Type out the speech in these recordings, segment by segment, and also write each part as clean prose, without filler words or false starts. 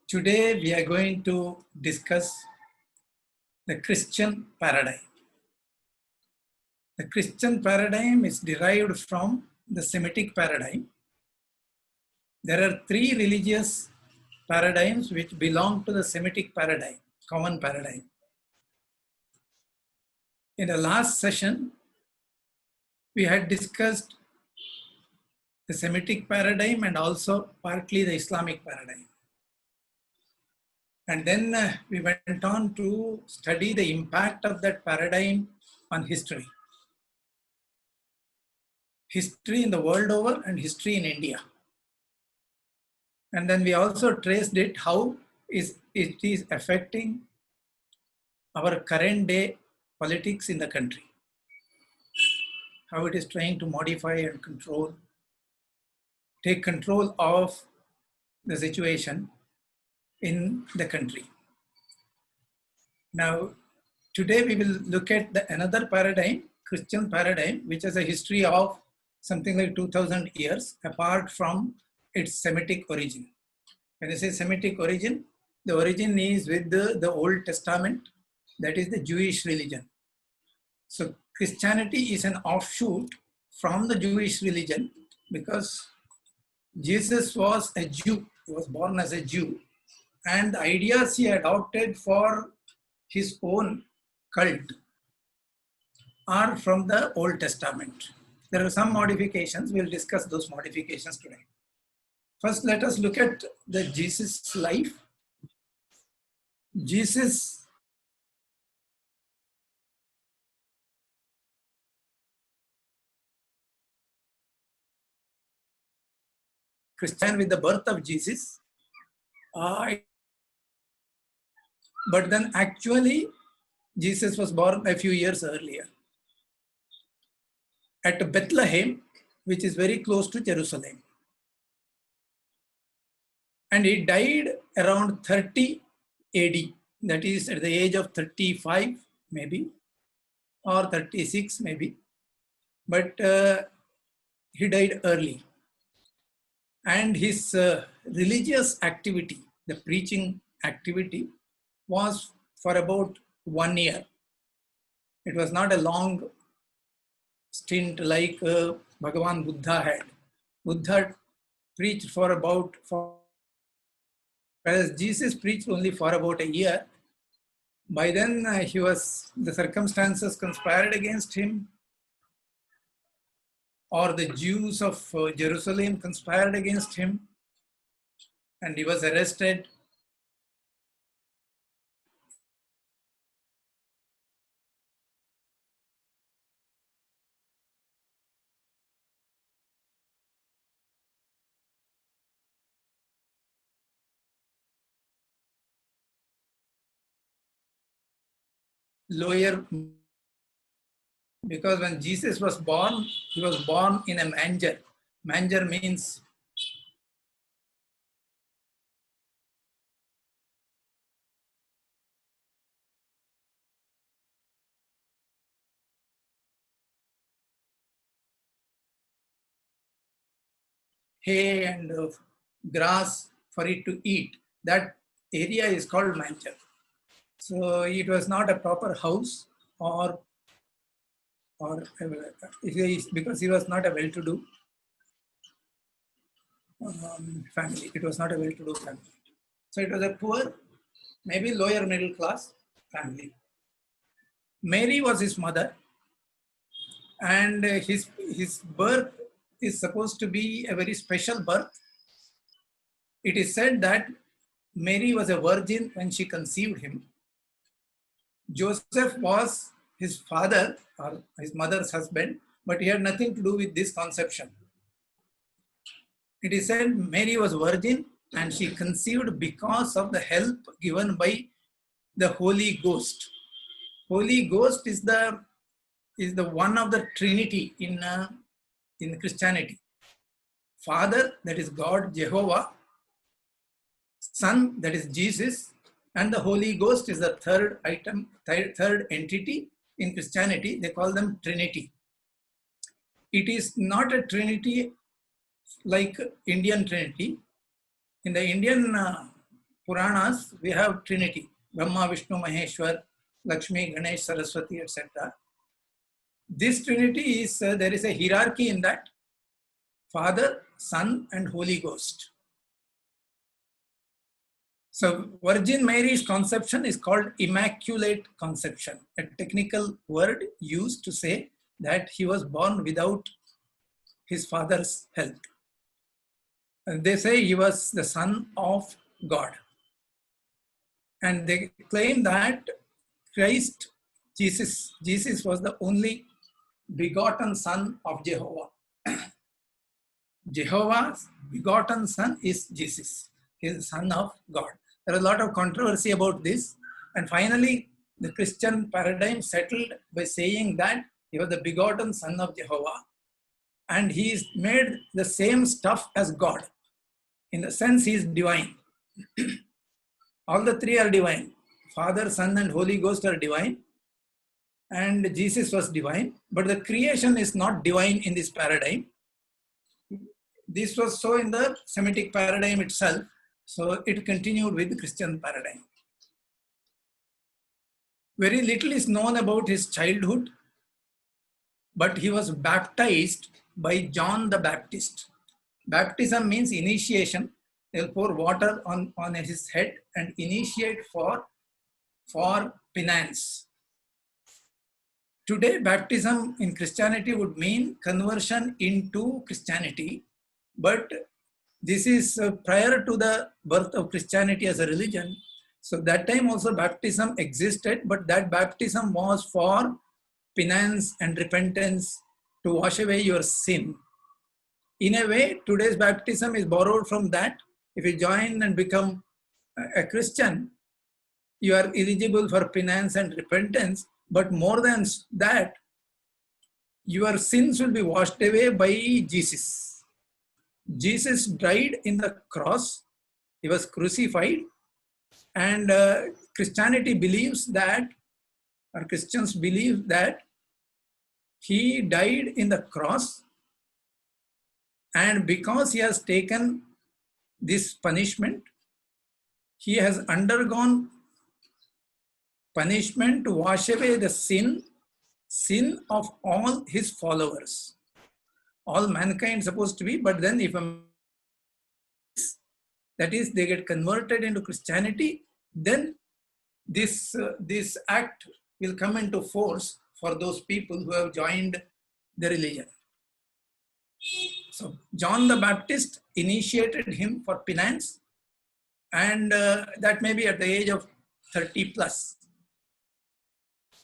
Today we are going to discuss the Christian paradigm. The Christian paradigm is derived from the Semitic paradigm. There are three religious paradigms which belong to the Semitic paradigm, common paradigm. In the last session, we had discussed the Semitic paradigm and also partly the Islamic paradigm. And then we went on to study the impact of that paradigm on history. History in the world over and history in India. And then we also traced it, how it is affecting our current day politics in the country. How it is trying to modify and control, take control of the situation in the country. Now, today we will look at another paradigm, Christian paradigm, which has a history of something like 2000 years apart from its Semitic origin. When I say Semitic origin, the origin is with the Old Testament, that is the Jewish religion. So Christianity is an offshoot from the Jewish religion because Jesus was a Jew, he was born as a Jew, and the ideas he adopted for his own cult are from the Old Testament. There are some modifications, we'll discuss those modifications today. First, let us look at the Jesus life. Jesus Christian with the birth of Jesus, but then actually Jesus was born a few years earlier at Bethlehem, which is very close to Jerusalem. And he died around 30 AD, that is at the age of 35 maybe, or 36 maybe, but he died early. And his religious activity, the preaching activity, was for about 1 year. It was not a long stint like Bhagavan Buddha had. Buddha preached whereas Jesus preached only for about a year. By then the circumstances conspired against him, or the Jews of Jerusalem conspired against him, and he was arrested. Lower, because when Jesus was born, he was born in a manger. Manger means hay and grass for it to eat. That area is called manger. So it was not a proper house, or because he was not a well-to-do family. It was not a well-to-do family. So it was a poor, maybe lower middle class family. Mary was his mother, and his birth is supposed to be a very special birth. It is said that Mary was a virgin when she conceived him. Joseph was his father or his mother's husband, but he had nothing to do with this conception. It is said Mary was virgin and she conceived because of the help given by the Holy Ghost. Holy Ghost is the one of the Trinity in Christianity. Father, that is God, Jehovah. Son, that is Jesus. And the Holy Ghost is the third entity in Christianity. They call them Trinity. It is not a Trinity like Indian Trinity. In the Indian Puranas, we have Trinity, Brahma, Vishnu, Maheshwar, Lakshmi, Ganesh, Saraswati, etc. This Trinity is, there is a hierarchy in that: Father, Son, and Holy Ghost. So Virgin Mary's conception is called Immaculate Conception, a technical word used to say that he was born without his father's help. And they say he was the Son of God. And they claim that Christ, Jesus was the only begotten Son of Jehovah. Jehovah's begotten Son is Jesus. He is the Son of God. There is a lot of controversy about this. And finally, the Christian paradigm settled by saying that he was the begotten Son of Jehovah. And he is made the same stuff as God. In the sense, he is divine. All the three are divine. Father, Son, and Holy Ghost are divine. And Jesus was divine. But the creation is not divine in this paradigm. This was so in the Semitic paradigm itself. So it continued with the Christian paradigm. Very little is known about his childhood, but he was baptized by John the Baptist. Baptism means initiation. They'll pour water on his head and initiate for penance. Today, baptism in Christianity would mean conversion into Christianity, but this is prior to the birth of Christianity as a religion. So that time also baptism existed, but that baptism was for penance and repentance to wash away your sin. In a way, today's baptism is borrowed from that. If you join and become a Christian, you are eligible for penance and repentance, but more than that, your sins will be washed away by Jesus. Jesus died in the cross. He was crucified. And Christianity believes that, or Christians believe that he died in the cross. And because he has taken this punishment, he has undergone punishment to wash away the sin of all his followers. All mankind is supposed to be, but then if that is, they get converted into Christianity, then this act will come into force for those people who have joined the religion. So John the Baptist initiated him for penance, and that may be at the age of 30 plus.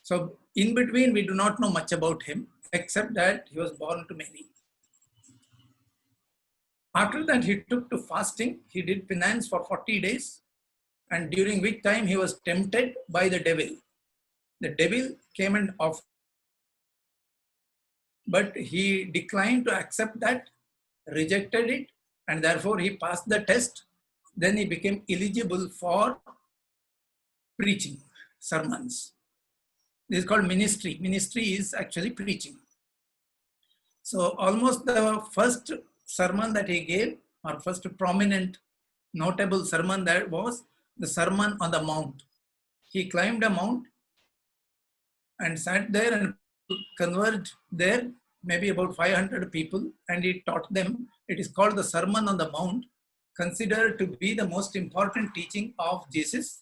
So in between, we do not know much about him, except that he was born to Mary. After that, he took to fasting. He did penance for 40 days, and during which time he was tempted by the devil. The devil came and offered, but he declined to accept that, rejected it, and therefore he passed the test. Then he became eligible for preaching sermons. This is called ministry. Ministry is actually preaching. So almost the first sermon that he gave, or first prominent, notable sermon, that was the Sermon on the Mount. He climbed a mount and sat there and converged there, maybe about 500 people, and he taught them. It is called the Sermon on the Mount, considered to be the most important teaching of Jesus.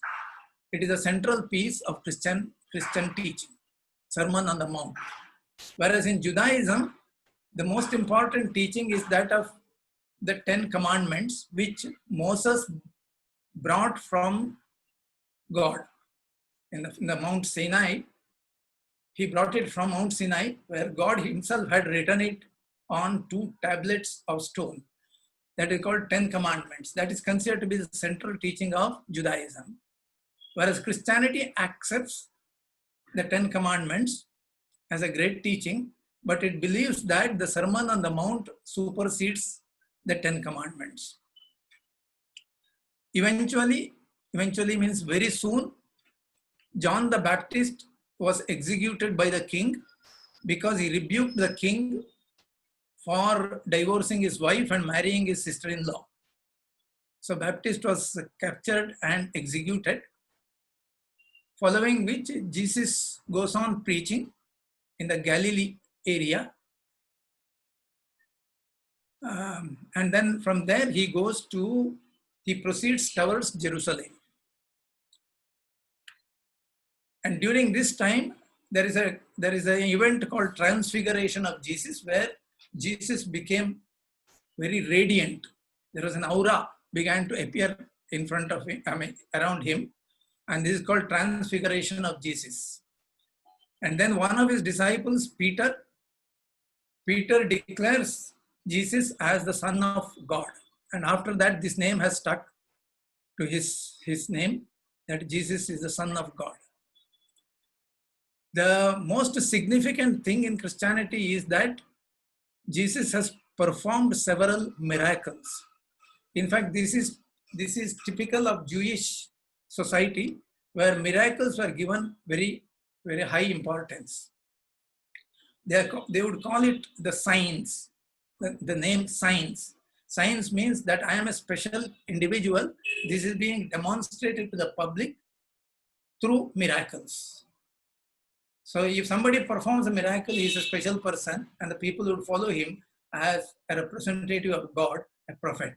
It is a central piece of Christian teaching, Sermon on the Mount. Whereas in Judaism, the most important teaching is that of the 10 Commandments, which Moses brought from God. In the Mount Sinai, he brought it from Mount Sinai, where God himself had written it on 2 tablets of stone. That is called 10 Commandments. That is considered to be the central teaching of Judaism. Whereas Christianity accepts the 10 Commandments as a great teaching, but it believes that the Sermon on the Mount supersedes the 10 Commandments. Eventually means very soon, John the Baptist was executed by the king because he rebuked the king for divorcing his wife and marrying his sister-in-law. So Baptist was captured and executed, following which Jesus goes on preaching in the Galilee area. And then from there he proceeds towards Jerusalem. And during this time, there is an event called Transfiguration of Jesus, where Jesus became very radiant. There was an aura began to appear in front of him, around him. And this is called Transfiguration of Jesus. And then one of his disciples, Peter declares Jesus as the Son of God. And after that, this name has stuck to his name, that Jesus is the Son of God. The most significant thing in Christianity is that Jesus has performed several miracles. In fact, this is typical of Jewish society, where miracles were given very, very high importance. They would call it the signs, the name signs. Signs means that I am a special individual. This is being demonstrated to the public through miracles. So if somebody performs a miracle, he is a special person, and the people would follow him as a representative of God, a prophet.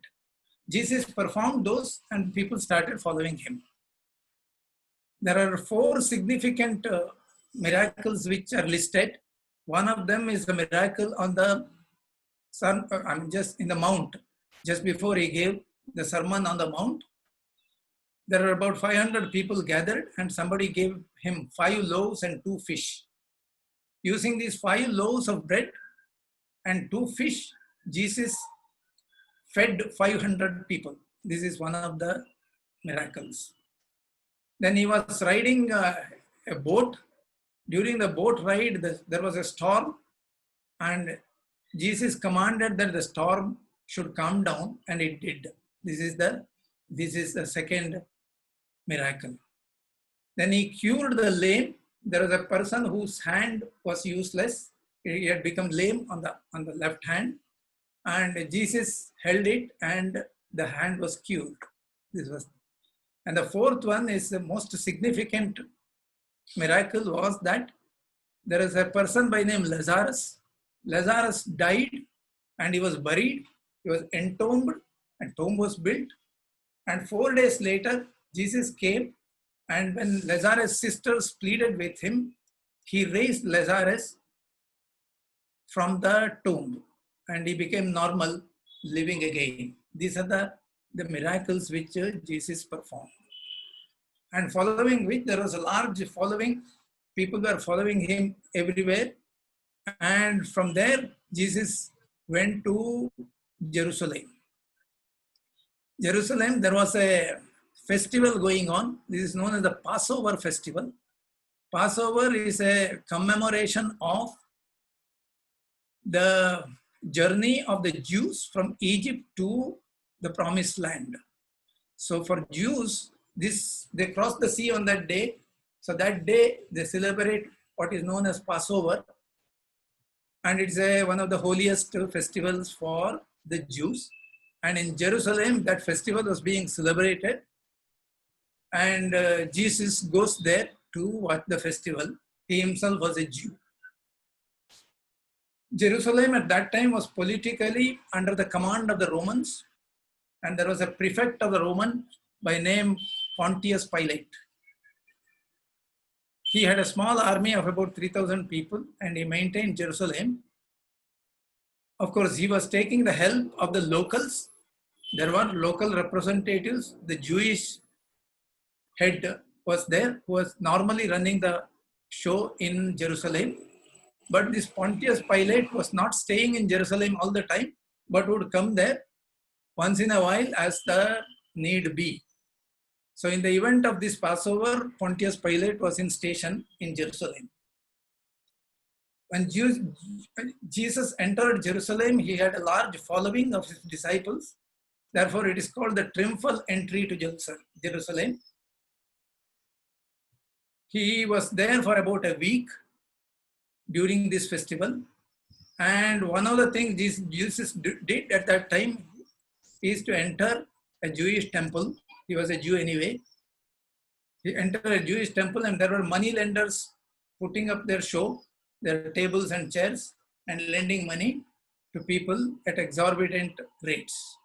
Jesus performed those, and people started following him. There are 4 significant miracles which are listed. One of them is the miracle on the sun, just in the mount, just before he gave the Sermon on the Mount. There are about 500 people gathered, and somebody gave him 5 loaves and 2 fish. Using these 5 loaves of bread and 2 fish, Jesus fed 500 people. This is one of the miracles. Then he was riding a boat. During the boat ride, there was a storm, and Jesus commanded that the storm should calm down, and it did. This is the second miracle. Then he cured the lame. There was a person whose hand was useless. He had become lame on the left hand, and Jesus held it, and the hand was cured. And the 4th one is the most significant miracle, was that there is a person by name Lazarus. Lazarus died, and he was buried. He was entombed, and tomb was built. And 4 days later, Jesus came, and when Lazarus' sisters pleaded with him, he raised Lazarus from the tomb, and he became normal, living again. These are the miracles which Jesus performed. And following which, there was a large following. People were following him everywhere. And from there, Jesus went to Jerusalem. Jerusalem, there was a festival going on. This is known as the Passover festival. Passover is a commemoration of the journey of the Jews from Egypt to the promised land. So for Jews, they cross the sea on that day. So that day they celebrate what is known as Passover. And it's one of the holiest festivals for the Jews. And in Jerusalem, that festival was being celebrated. And Jesus goes there to watch the festival. He himself was a Jew. Jerusalem at that time was politically under the command of the Romans. And there was a prefect of the Roman by name Pontius Pilate. He had a small army of about 3,000 people, and he maintained Jerusalem. Of course, he was taking the help of the locals. There were local representatives. The Jewish head was there, who was normally running the show in Jerusalem. But this Pontius Pilate was not staying in Jerusalem all the time, but would come there once in a while as the need be. So in the event of this Passover, Pontius Pilate was in station in Jerusalem. When Jesus entered Jerusalem, he had a large following of his disciples. Therefore, it is called the triumphal entry to Jerusalem. He was there for about a week during this festival. And one of the things Jesus did at that time is to enter a Jewish temple. He was a Jew anyway. He entered a Jewish temple and there were money lenders putting up their show, their tables and chairs, and lending money to people at exorbitant rates.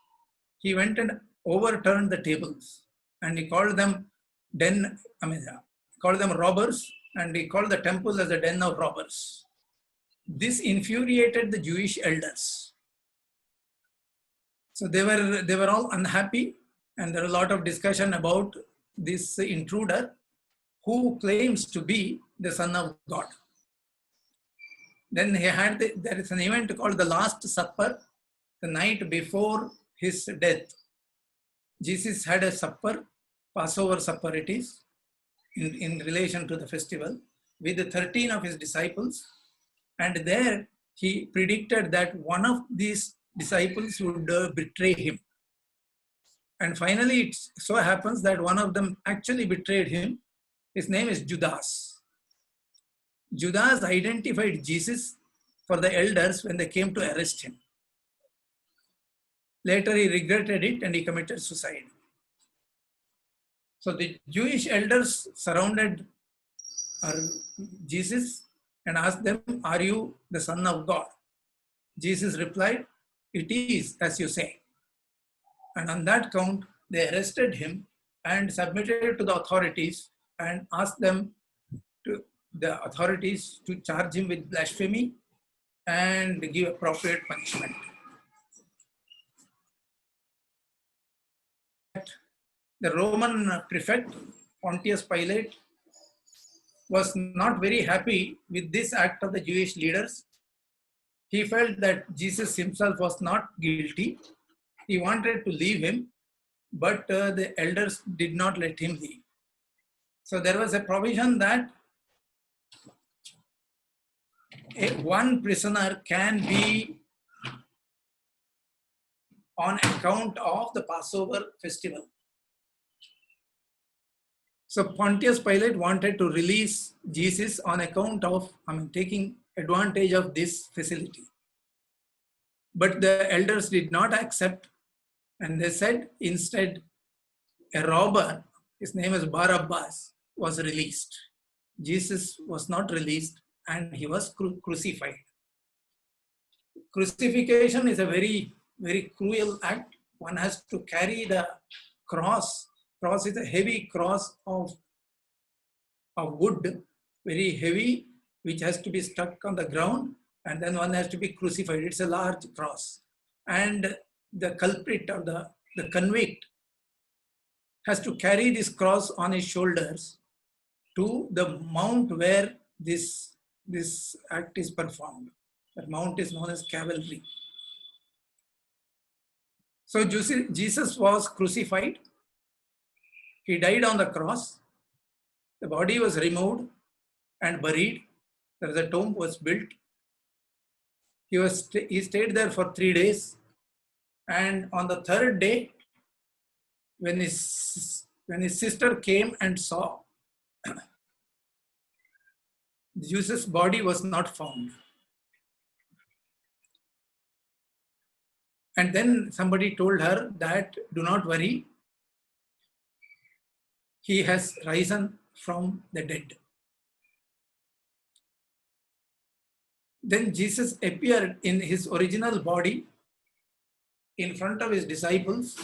He went and overturned the tables and he called them called them robbers, and he called the temple as a den of robbers. This infuriated the Jewish elders. So they were all unhappy, and there was a lot of discussion about this intruder who claims to be the Son of God. Then there is an event called the Last Supper, the night before his death. Jesus had a supper, Passover supper it is, in relation to the festival, with 13 of his disciples. And there he predicted that one of these disciples would betray him. And finally, it so happens that one of them actually betrayed him. His name is Judas. Judas identified Jesus for the elders when they came to arrest him. Later, he regretted it and he committed suicide. So the Jewish elders surrounded Jesus and asked them, "Are you the Son of God?" Jesus replied, "It is as you say." And on that count, they arrested him and submitted it to the authorities and asked the authorities to charge him with blasphemy and give appropriate punishment. The Roman prefect, Pontius Pilate, was not very happy with this act of the Jewish leaders. He felt that Jesus himself was not guilty. He wanted to leave him, but the elders did not let him leave. So there was a provision that one prisoner can be on account of the Passover festival. So Pontius Pilate wanted to release Jesus on account of taking advantage of this facility. But the elders did not accept, and they said instead a robber, his name is Barabbas, was released. Jesus was not released and he was crucified. Crucifixion is a very, very cruel act. One has to carry the cross. Cross is a heavy cross of wood, very heavy, which has to be stuck on the ground, and then one has to be crucified. It's a large cross. And the culprit or the convict has to carry this cross on his shoulders to the mount where this act is performed. That mount is known as Calvary. So Jesus was crucified. He died on the cross. The body was removed and buried. There was a tomb was built. He stayed there for 3 days. And on the third day, when his sister came and saw, Jesus' body was not found. And then somebody told her that, "Do not worry, he has risen from the dead." Then Jesus appeared in his original body in front of his disciples,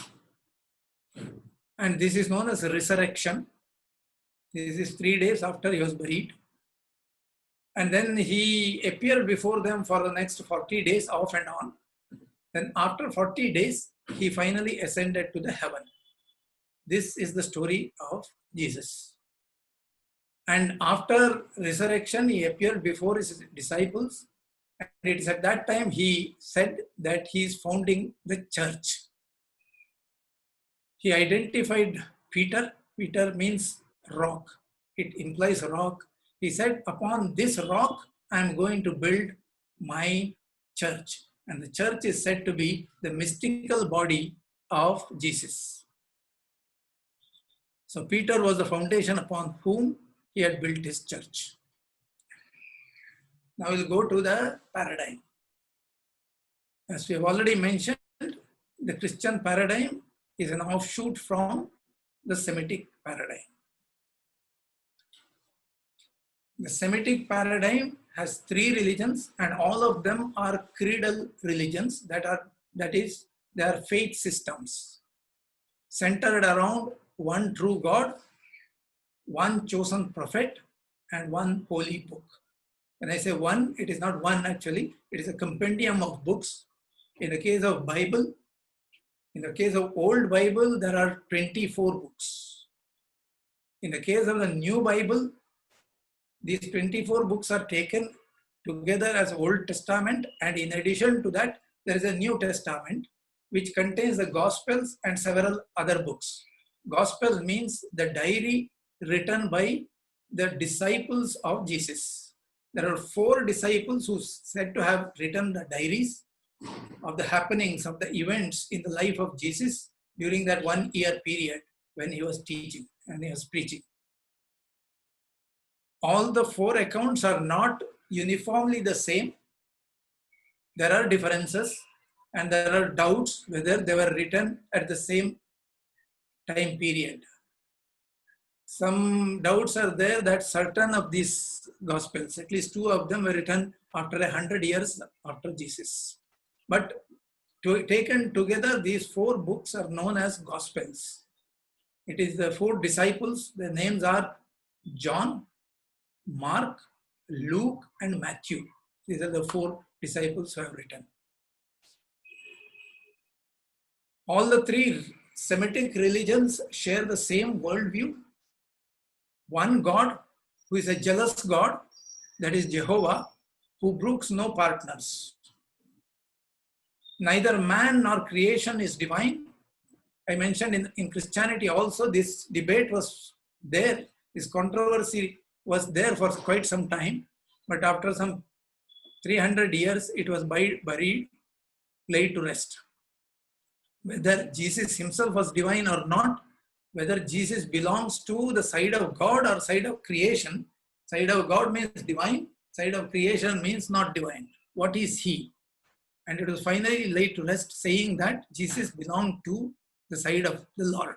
and this is known as a resurrection. This is 3 days after he was buried. And then he appeared before them for the next 40 days off and on. Then after 40 days, he finally ascended to the heaven. This is the story of Jesus. And after resurrection, he appeared before his disciples. And it is at that time he said that he is founding the church. He identified Peter. Peter means rock. It implies rock. He said, "Upon this rock, I am going to build my church." And the church is said to be the mystical body of Jesus. So Peter was the foundation upon whom he had built his church. Now we'll go to the paradigm. As we have already mentioned, the Christian paradigm is an offshoot from the Semitic paradigm. The Semitic paradigm has three religions, and all of them are creedal religions, that is, they are faith systems centered around one true God, one chosen prophet, and one holy book. When I say one, it is not one actually, it is a compendium of books. In the case of Bible, in the case of Old Bible, there are 24 books. In the case of the New Bible, these 24 books are taken together as Old Testament, and in addition to that, there is a New Testament which contains the Gospels and several other books. Gospel means the diary written by the disciples of Jesus. There are 4 disciples who said to have written the diaries of the happenings, of the events in the life of Jesus during that 1 year period when he was teaching and he was preaching. All the 4 accounts are not uniformly the same. There are differences and there are doubts whether they were written at the same time period. Some doubts are there that certain of these Gospels, at least 2 of them, were written after 100 years after Jesus. But taken together, these 4 books are known as Gospels. It is the 4 disciples. Their names are John, Mark, Luke, and Matthew. These are the 4 disciples who have written. All the 3 Semitic religions share the same worldview. One God who is a jealous God, that is Jehovah, who brooks no partners. Neither man nor creation is divine. I mentioned in Christianity also this debate was there, this controversy was there for quite some time, but after some 300 years it was buried, laid to rest. Whether Jesus himself was divine or not, whether Jesus belongs to the side of God or side of creation. Side of God means divine, side of creation means not divine. What is he? And it was finally laid to rest, saying that Jesus belonged to the side of the Lord.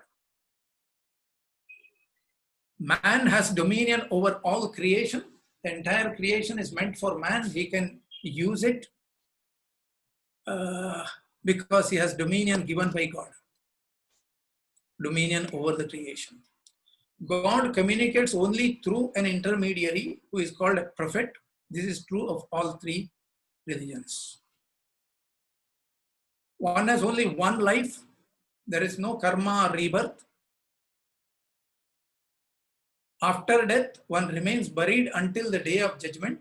Man has dominion over all creation. The entire creation is meant for man. He can use it because he has dominion given by God. Dominion over the creation. God communicates only through an intermediary who is called a prophet. This is true of all 3 religions. One has only one life. There is no karma or rebirth. After death, one remains buried until the day of judgment.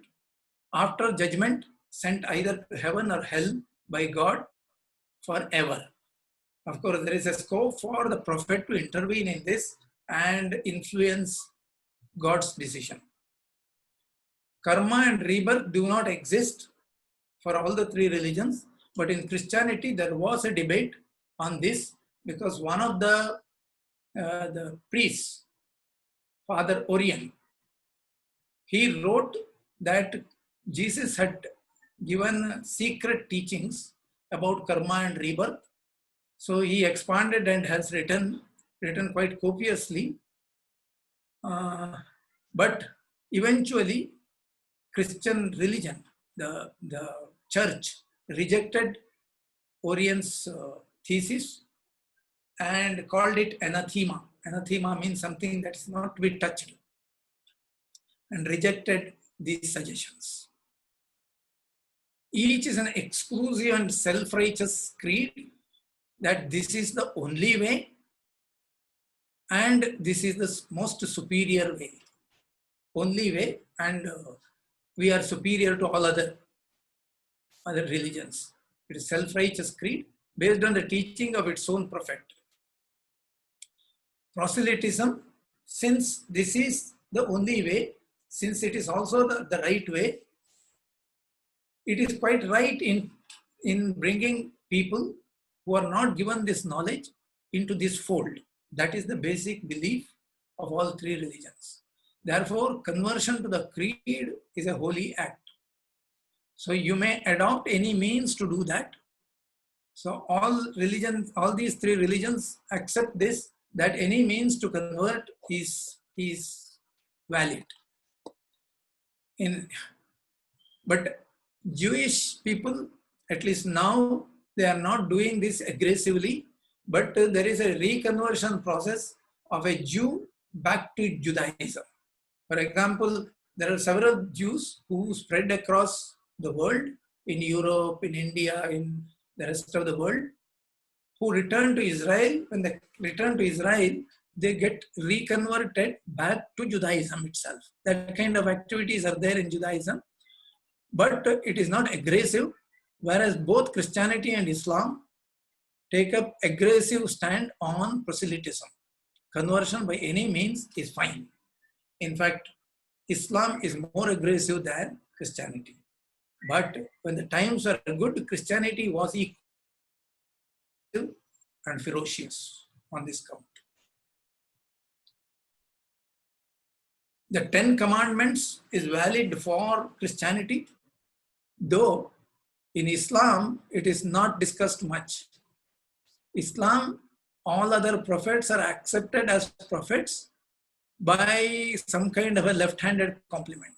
After judgment, sent either to heaven or hell by God forever. Of course, there is a scope for the prophet to intervene in this and influence God's decision. Karma and rebirth do not exist for all the 3 religions, but in Christianity there was a debate on this because one of the priests, Father Orion, he wrote that Jesus had given secret teachings about karma and rebirth. So he expanded and has written quite copiously. But eventually, Christian religion, the church, rejected Orion's thesis and called it anathema. Anathema means something that is not to be touched, and rejected these suggestions. Each is an exclusive and self-righteous creed that this is the only way and this is the most superior way. Only way, and we are superior to all other religions. It is self-righteous creed based on the teaching of its own prophet. Proselytism, since this is the only way, since it is also the right way, it is quite right in bringing people who are not given this knowledge into this fold. That is the basic belief of all 3 religions. Therefore, conversion to the creed is a holy act. So you may adopt any means to do that. So all religions, all these three religions accept this, that any means to convert is valid. But Jewish people, at least now, they are not doing this aggressively, but there is a reconversion process of a Jew back to Judaism. For example, there are several Jews who spread across the world, in Europe, in India, in the rest of the world, who return to Israel. When they return to Israel, they get reconverted back to Judaism itself. That kind of activities are there in Judaism, but it is not aggressive, whereas both Christianity and Islam take up aggressive stand on proselytism. Conversion by any means is fine. In fact, Islam is more aggressive than Christianity. But when the times were good, Christianity was equal and ferocious on this count. The 10 Commandments is valid for Christianity, though in Islam it is not discussed much. Islam, all other prophets are accepted as prophets by some kind of a left-handed compliment.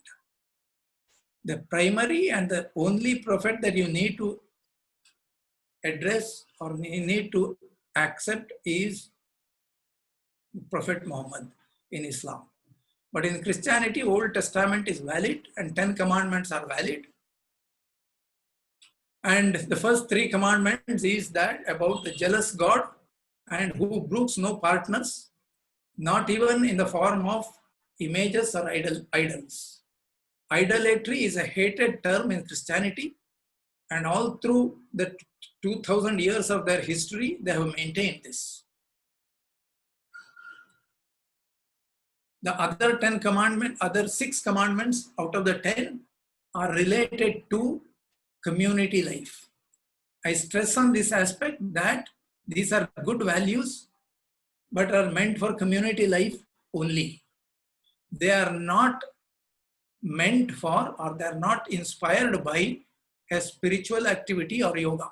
The primary and the only prophet that you need to address or need to accept is Prophet Muhammad in Islam. But in Christianity, Old Testament is valid and 10 commandments are valid. And the first 3 commandments is that about the jealous God and who brooks no partners, not even in the form of images or idols. Idolatry is a hated term in Christianity, and all through the 2000 years of their history, they have maintained this. The other 10 commandments, other 6 commandments out of the 10 are related to community life. I stress on this aspect that these are good values, but are meant for community life only. They are not meant for, or they are not inspired by a spiritual activity or yoga.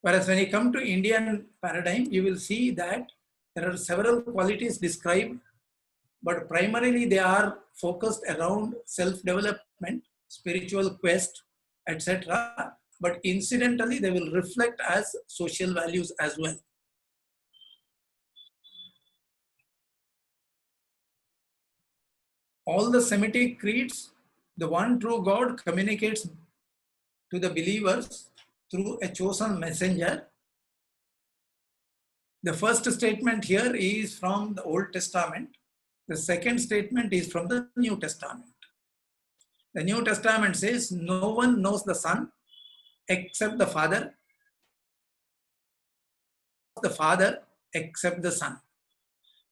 Whereas when you come to Indian paradigm, you will see that there are several qualities described, but primarily they are focused around self-development, spiritual quest, etc. But incidentally, they will reflect as social values as well. All the Semitic creeds, the one true God communicates to the believers through a chosen messenger. The first statement here is from the Old Testament. The second statement is from the New Testament. The New Testament says, no one knows the Son except the Father except the Son,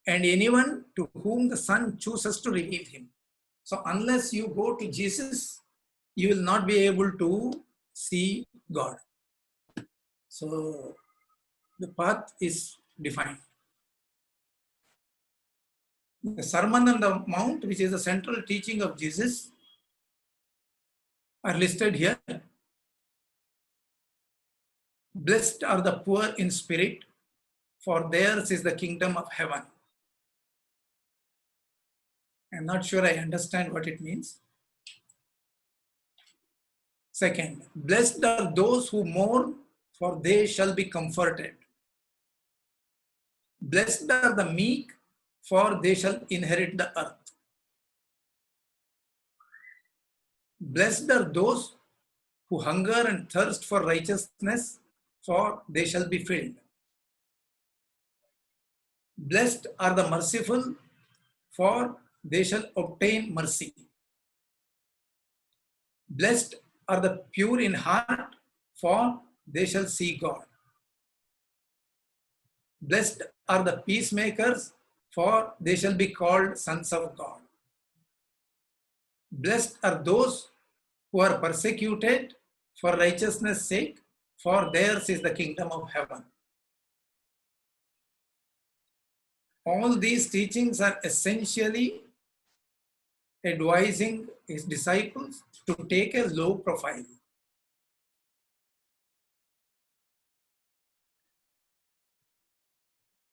and anyone to whom the Son chooses to reveal him. So unless you go to Jesus, you will not be able to see God. So the path is defined. The Sermon on the Mount, which is the central teaching of Jesus, are listed here. Blessed are the poor in spirit, for theirs is the kingdom of heaven. I'm not sure I understand what it means. Second, blessed are those who mourn, for they shall be comforted. Blessed are the meek, for they shall inherit the earth. Blessed are those who hunger and thirst for righteousness, for they shall be filled. Blessed are the merciful, for they shall obtain mercy. Blessed are the pure in heart, for they shall see God. Blessed are the peacemakers, for they shall be called sons of God. Blessed are those who are persecuted for righteousness' sake, for theirs is the kingdom of heaven. All these teachings are essentially advising his disciples to take a low profile.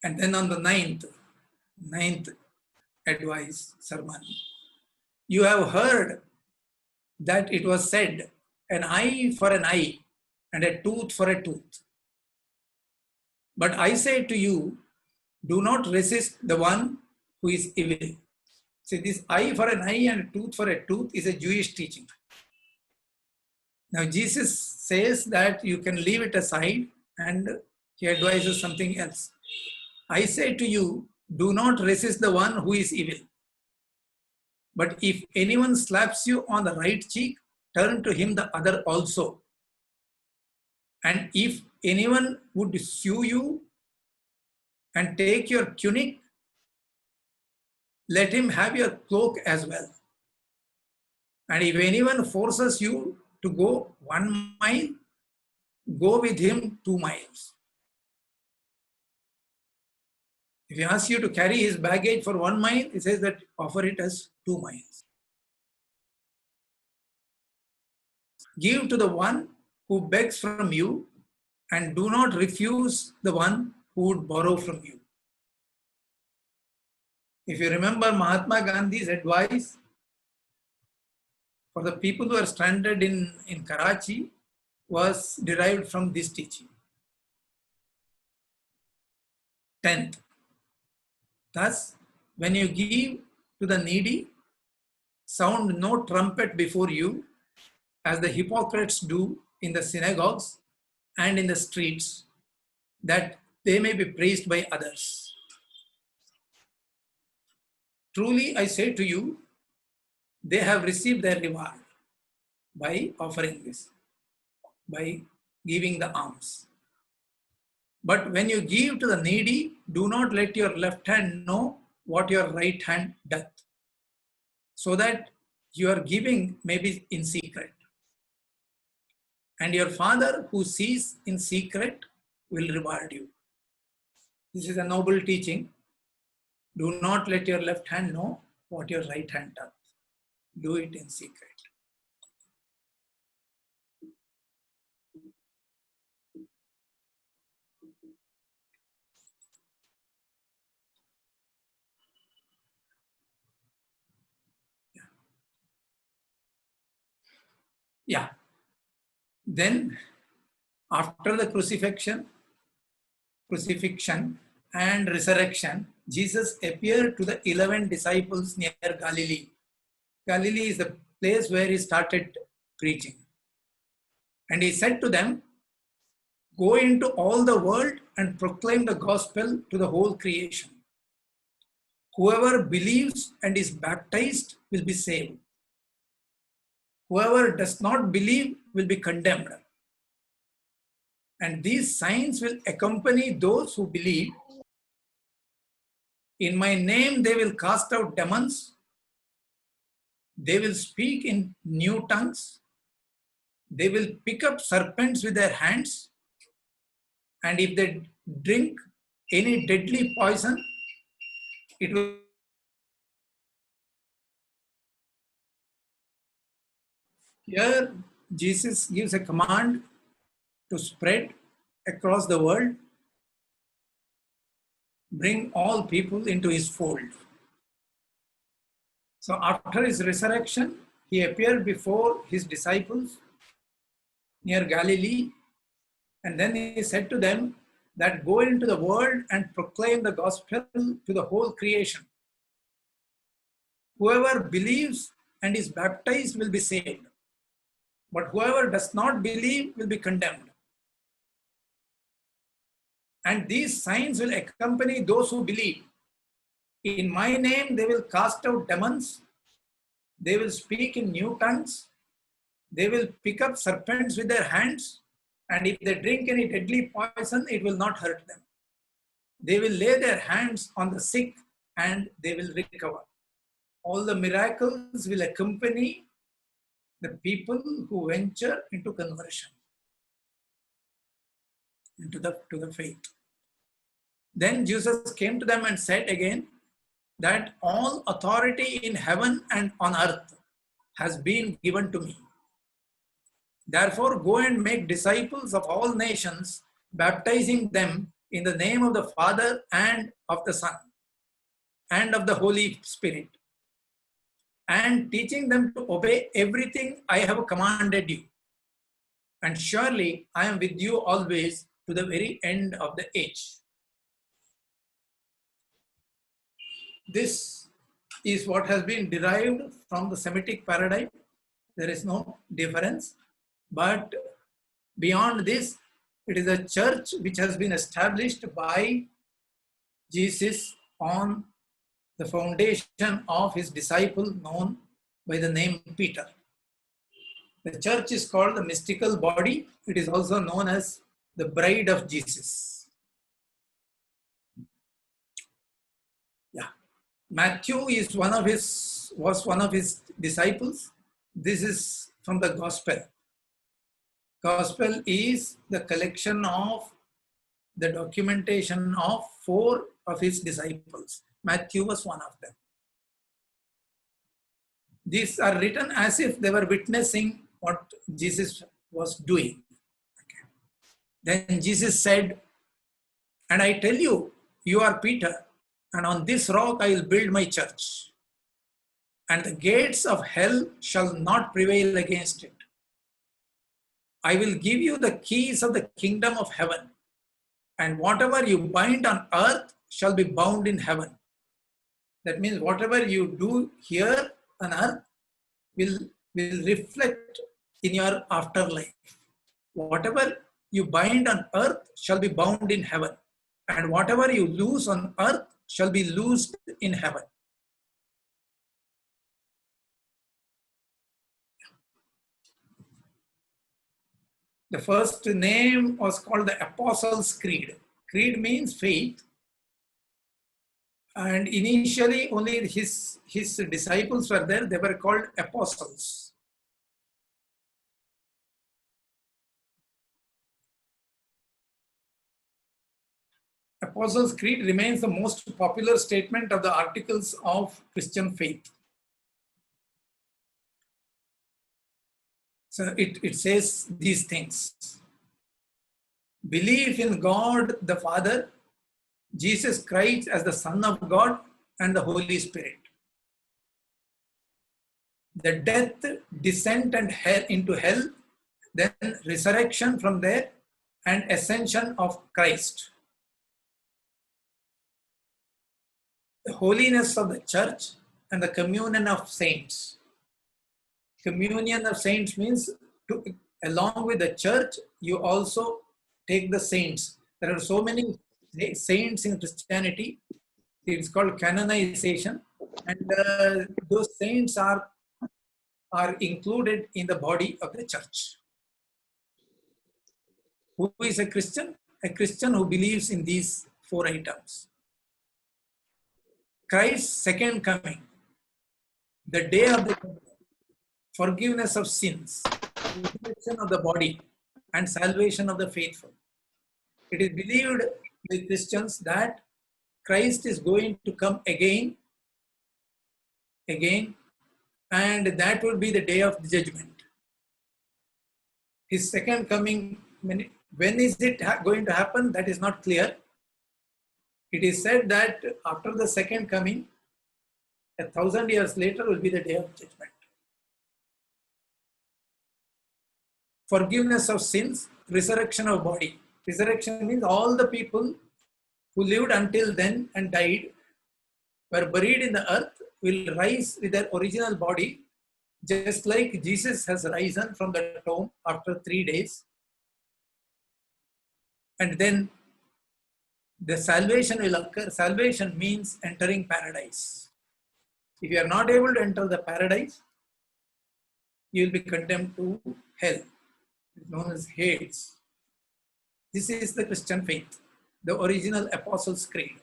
And then on the ninth advice sermon, you have heard that it was said, an eye for an eye and a tooth for a tooth. But I say to you, do not resist the one who is evil. See, this eye for an eye and a tooth for a tooth is a Jewish teaching. Now, Jesus says that you can leave it aside, and he advises something else. I say to you, do not resist the one who is evil. But if anyone slaps you on the right cheek, turn to him the other also. And if anyone would sue you and take your tunic, let him have your cloak as well. And if anyone forces you to go 1 mile, go with him 2 miles. If he asks you to carry his baggage for 1 mile, he says that offer it as 2 miles. Give to the one who begs from you, and do not refuse the one who would borrow from you. If you remember Mahatma Gandhi's advice for the people who are stranded in Karachi was derived from this teaching. 10th, thus, when you give to the needy, sound no trumpet before you, as the hypocrites do in the synagogues and in the streets, that they may be praised by others. Truly, I say to you, they have received their reward by offering this, by giving the alms. But when you give to the needy, do not let your left hand know what your right hand doth, so that your giving may be in secret. And your Father who sees in secret will reward you. This is a noble teaching. Do not let your left hand know what your right hand doth. Do it in secret. Yeah. Then, after the crucifixion and resurrection, Jesus appeared to the 11 disciples near Galilee. Galilee is the place where he started preaching. And he said to them, go into all the world and proclaim the gospel to the whole creation. Whoever believes and is baptized will be saved. Whoever does not believe will be condemned. And these signs will accompany those who believe. In my name they will cast out demons. They will speak in new tongues. They will pick up serpents with their hands. And if they drink any deadly poison, it will. Here, Jesus gives a command to spread across the world, bring all people into his fold. So after his resurrection, he appeared before his disciples near Galilee, and then he said to them that go into the world and proclaim the gospel to the whole creation. Whoever believes and is baptized will be saved, but whoever does not believe will be condemned. And these signs will accompany those who believe. In my name, they will cast out demons. They will speak in new tongues. They will pick up serpents with their hands. And if they drink any deadly poison, it will not hurt them. They will lay their hands on the sick and they will recover. All the miracles will accompany the people who venture into conversion, into to the faith. Then Jesus came to them and said again that all authority in heaven and on earth has been given to me. Therefore, go and make disciples of all nations, baptizing them in the name of the Father and of the Son and of the Holy Spirit, and teaching them to obey everything I have commanded you. And surely I am with you always to the very end of the age. This is what has been derived from the Semitic paradigm. There is no difference. But beyond this, it is a church which has been established by Jesus on the foundation of his disciple known by the name Peter. The church is called the mystical body. It is also known as the bride of Jesus. Yeah. Matthew was one of his disciples. This is from the gospel. Gospel is the collection of the documentation of 4 of his disciples. Matthew was one of them. These are written as if they were witnessing what Jesus was doing. Okay. Then Jesus said, and I tell you, you are Peter, and on this rock I will build my church, and the gates of hell shall not prevail against it. I will give you the keys of the kingdom of heaven, and whatever you bind on earth shall be bound in heaven. That means whatever you do here on earth will reflect in your afterlife. Whatever you bind on earth shall be bound in heaven, and whatever you loose on earth shall be loosed in heaven. The first name was called the Apostles' Creed. Creed means faith. And initially only his disciples were there. They were called apostles. Apostles' Creed remains the most popular statement of the articles of Christian faith. So it says these things. Believe in God the Father, Jesus Christ as the Son of God, and the Holy Spirit. The death, descent and into hell, then resurrection from there, and ascension of Christ. The holiness of the church and the communion of saints. Communion of saints means along with the church, you also take the saints. There are so many saints in Christianity. It's called canonization, and those saints are included in the body of the church. Who is a Christian? A Christian who believes in these 4 items. Christ's second coming, the day of the forgiveness of sins, resurrection of the body, and salvation of the faithful. It is believed by Christians that Christ is going to come again, and that will be the day of judgment. His second coming, when is it going to happen? That is not clear. It is said that after the second coming, 1,000 years later will be the day of judgment. Forgiveness of sins, resurrection of body. Resurrection means all the people who lived until then and died, were buried in the earth, will rise with their original body, just like Jesus has risen from the tomb after 3 days. And then the salvation will occur. Salvation means entering paradise. If you are not able to enter the paradise, you will be condemned to hell. It's known as Hades. This is the Christian faith, the original Apostles' Creed.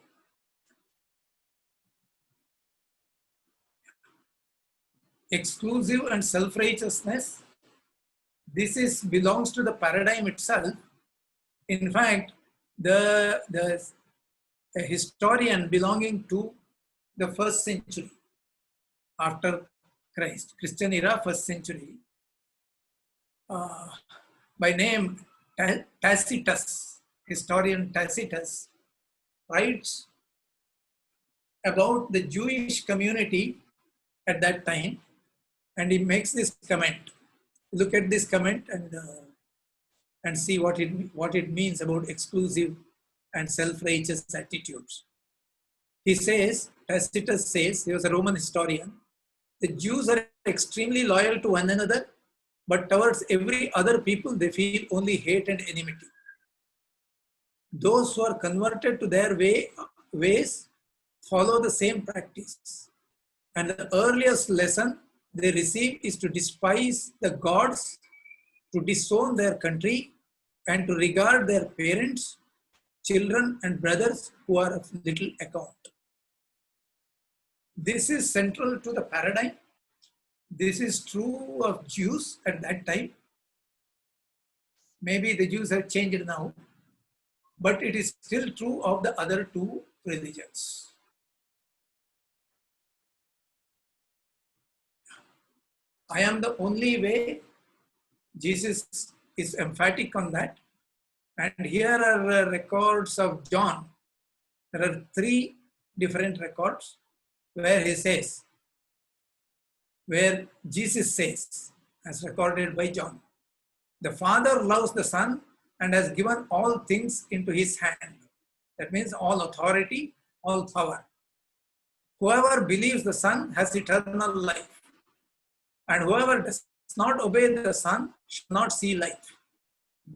Exclusive and self-righteousness, this belongs to the paradigm itself. In fact, a historian belonging to the 1st century after Christ, Christian era, 1st century, by name Tacitus, historian Tacitus writes about the Jewish community at that time, and he makes this comment. Look at this comment and see what it means about exclusive and self-righteous attitudes. He says, Tacitus says, he was a Roman historian, the Jews are extremely loyal to one another, but towards every other people they feel only hate and enmity. Those who are converted to their ways follow the same practice. And the earliest lesson they receive is to despise the gods, to disown their country, and to regard their parents, children, and brothers who are of little account. This is central to the paradigm. This is true of Jews at that time. Maybe the Jews have changed now, but it is still true of the other two religions. I am the only way. Jesus is emphatic on that. And here are records of John. There are 3 different records where he says, where Jesus says, as recorded by John, the Father loves the Son and has given all things into his hand. That means all authority, all power. Whoever believes the Son has eternal life. And whoever does not obey the Son shall not see life,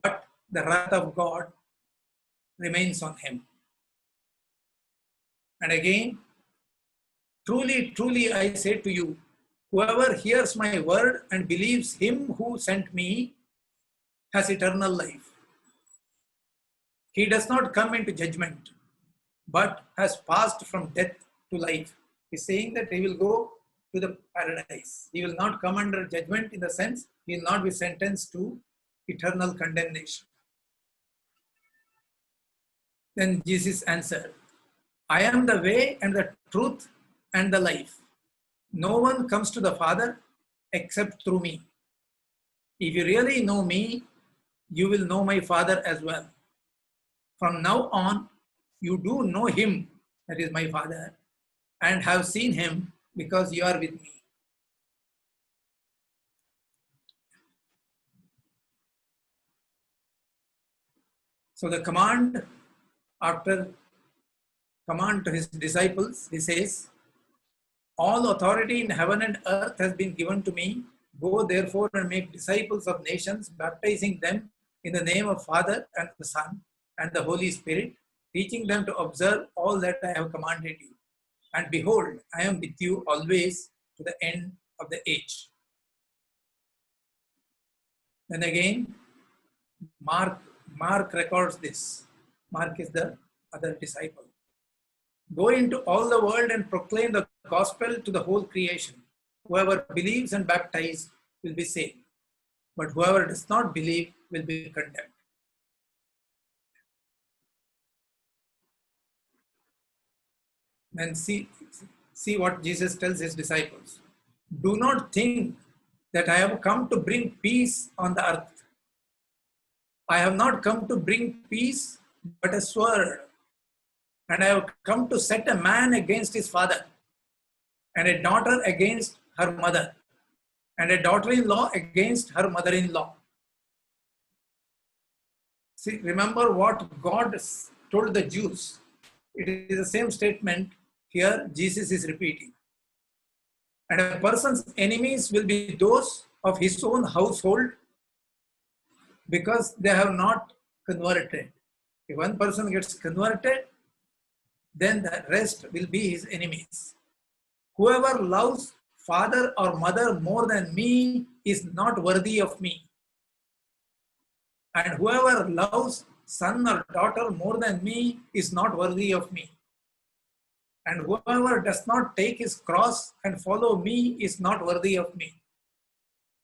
but the wrath of God remains on him. And again, truly, truly I say to you, whoever hears my word and believes him who sent me has eternal life. He does not come into judgment, but has passed from death to life. He's saying that he will go to the paradise. He will not come under judgment in the sense he will not be sentenced to eternal condemnation. Then Jesus answered, I am the way and the truth and the life. No one comes to the Father except through me. If you really know me, you will know my Father as well. From now on, you do know him, that is my Father, and have seen him because you are with me. So the command to his disciples, he says, all authority in heaven and earth has been given to me. Go therefore and make disciples of nations, baptizing them in the name of Father and the Son and the Holy Spirit, teaching them to observe all that I have commanded you. And behold, I am with you always to the end of the age. Then again, Mark records this. Mark is the other disciple. Go into all the world and proclaim the gospel to the whole creation. Whoever believes and baptized will be saved, but whoever does not believe will be condemned. And see what Jesus tells his disciples. Do not think that I have come to bring peace on the earth. I have not come to bring peace, but a sword. And I have come to set a man against his father, and a daughter against her mother, and a daughter-in-law against her mother-in-law. See, remember what God told the Jews. It is the same statement here Jesus is repeating. And a person's enemies will be those of his own household, because they have not converted. If one person gets converted, then the rest will be his enemies. Whoever loves father or mother more than me is not worthy of me. And whoever loves son or daughter more than me is not worthy of me. And whoever does not take his cross and follow me is not worthy of me.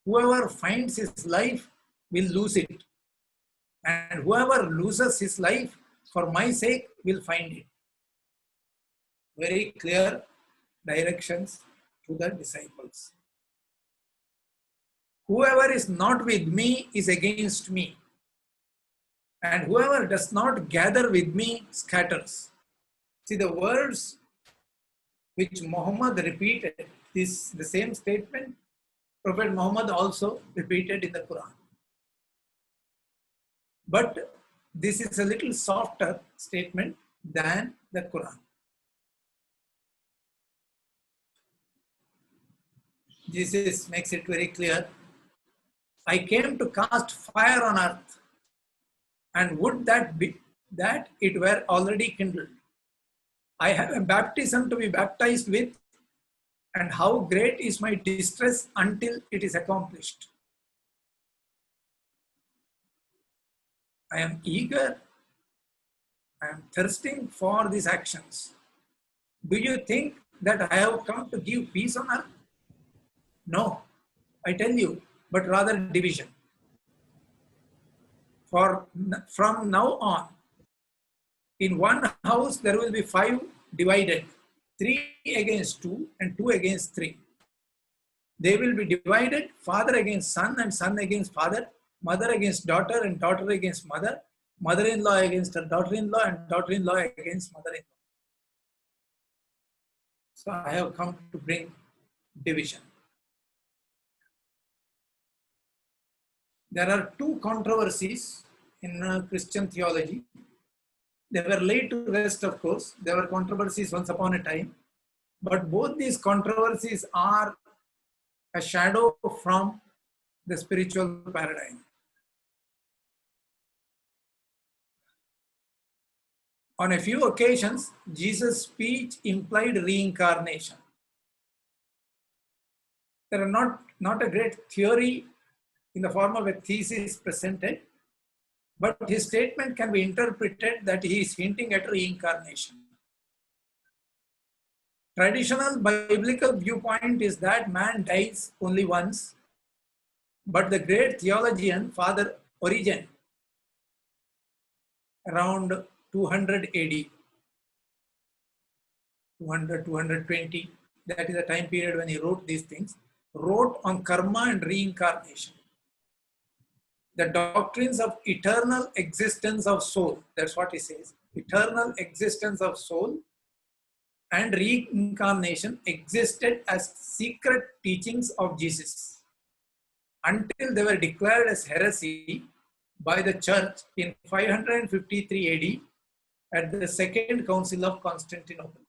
Whoever finds his life will lose it. And whoever loses his life for my sake will find it. Very clear directions to the disciples. Whoever is not with me is against me. And whoever does not gather with me scatters. See, the words which Muhammad repeated, this the same statement Prophet Muhammad also repeated in the Quran. But this is a little softer statement than the Quran. Jesus makes it very clear. I came to cast fire on earth, and would that it were already kindled. I have a baptism to be baptized with, and how great is my distress until it is accomplished. I am eager, I am thirsting for these actions. Do you think that I have come to give peace on earth? No, I tell you, but rather division. For from now on, in one house there will be 5 divided, 3 against 2 and 2 against 3. They will be divided, father against son and son against father, mother against daughter and daughter against mother, mother-in-law against her daughter-in-law and daughter-in-law against mother-in-law. So I have come to bring division. There are 2 controversies in Christian theology. They were laid to rest, of course. There were controversies once upon a time. But both these controversies are a shadow from the spiritual paradigm. On a few occasions, Jesus' speech implied reincarnation. There are not a great theory in the form of a thesis presented, but his statement can be interpreted that he is hinting at reincarnation. Traditional biblical viewpoint is that man dies only once, but the great theologian, Father Origen, around 200 AD, 200, 220, that is the time period when he wrote these things, wrote on karma and reincarnation. The doctrines of eternal existence of soul, that's what he says, eternal existence of soul and reincarnation existed as secret teachings of Jesus until they were declared as heresy by the church in 553 AD at the Second Council of Constantinople.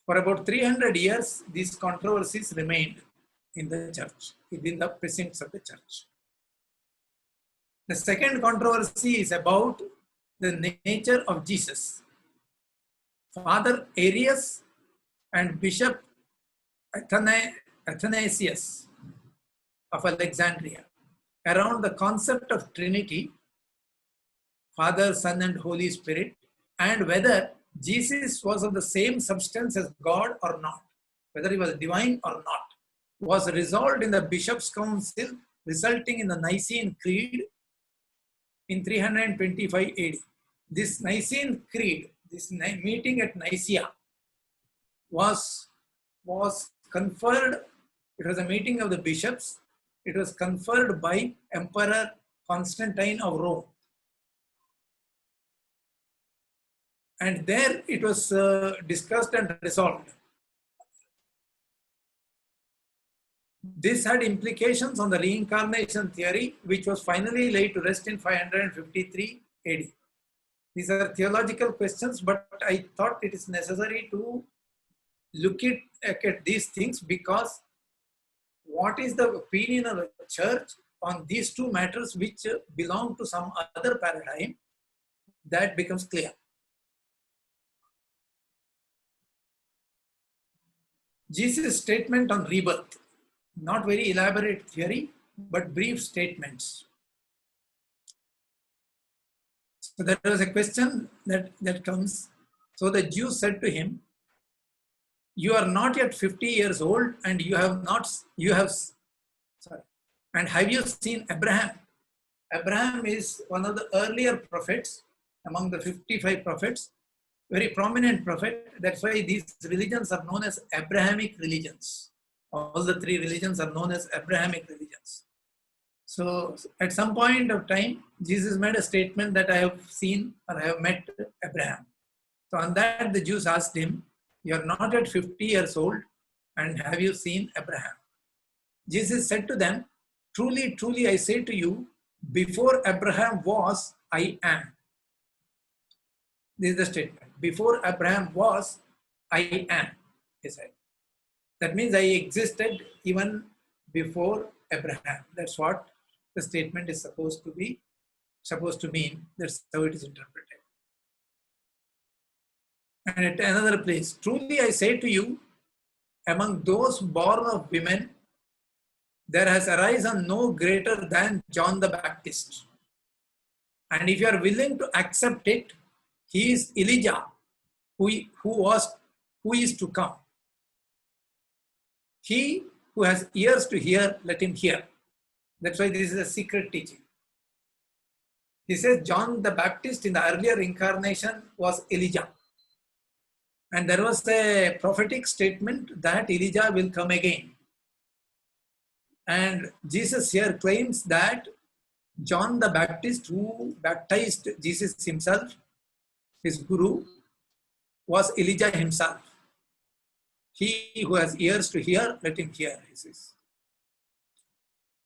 For about 300 years, these controversies remained in the church, within the precincts of the church. The second controversy is about the nature of Jesus. Father Arius and Bishop Athanasius of Alexandria, around the concept of Trinity, Father, Son, and Holy Spirit, and whether Jesus was of the same substance as God or not, whether he was divine or not, was resolved in the Bishops' Council, resulting in the Nicene Creed in 325 AD. This Nicene Creed, this meeting at Nicaea, was conferred, it was a meeting of the bishops, it was conferred by Emperor Constantine of Rome. And there it was discussed and resolved. This had implications on the reincarnation theory, which was finally laid to rest in 553 AD. These are theological questions, but I thought it is necessary to look at these things, because what is the opinion of the church on these 2 matters which belong to some other paradigm, that becomes clear. Jesus' statement on rebirth, not very elaborate theory, but brief statements. So there was a question that comes. So the Jews said to him, you are not yet 50 years old and and have you seen Abraham? Abraham is one of the earlier prophets among the 55 prophets, very prominent prophet. That's why these religions are known as Abrahamic religions. All the 3 religions are known as Abrahamic religions. So at some point of time, Jesus made a statement that I have seen or I have met Abraham. So on that, the Jews asked him, "You are not yet 50 years old, and have you seen Abraham?" Jesus said to them, "Truly, truly, I say to you, before Abraham was, I am." This is the statement. Before Abraham was, I am, he said. That means I existed even before Abraham. That's what the statement is supposed to mean. That's how it is interpreted. And at another place, truly I say to you, among those born of women, there has arisen no greater than John the Baptist. And if you are willing to accept it, he is Elijah, who is to come. He who has ears to hear, let him hear. That's why this is a secret teaching. He says John the Baptist in the earlier incarnation was Elijah. And there was a prophetic statement that Elijah will come again. And Jesus here claims that John the Baptist, who baptized Jesus himself, his guru, was Elijah himself. He who has ears to hear, let him hear, he says.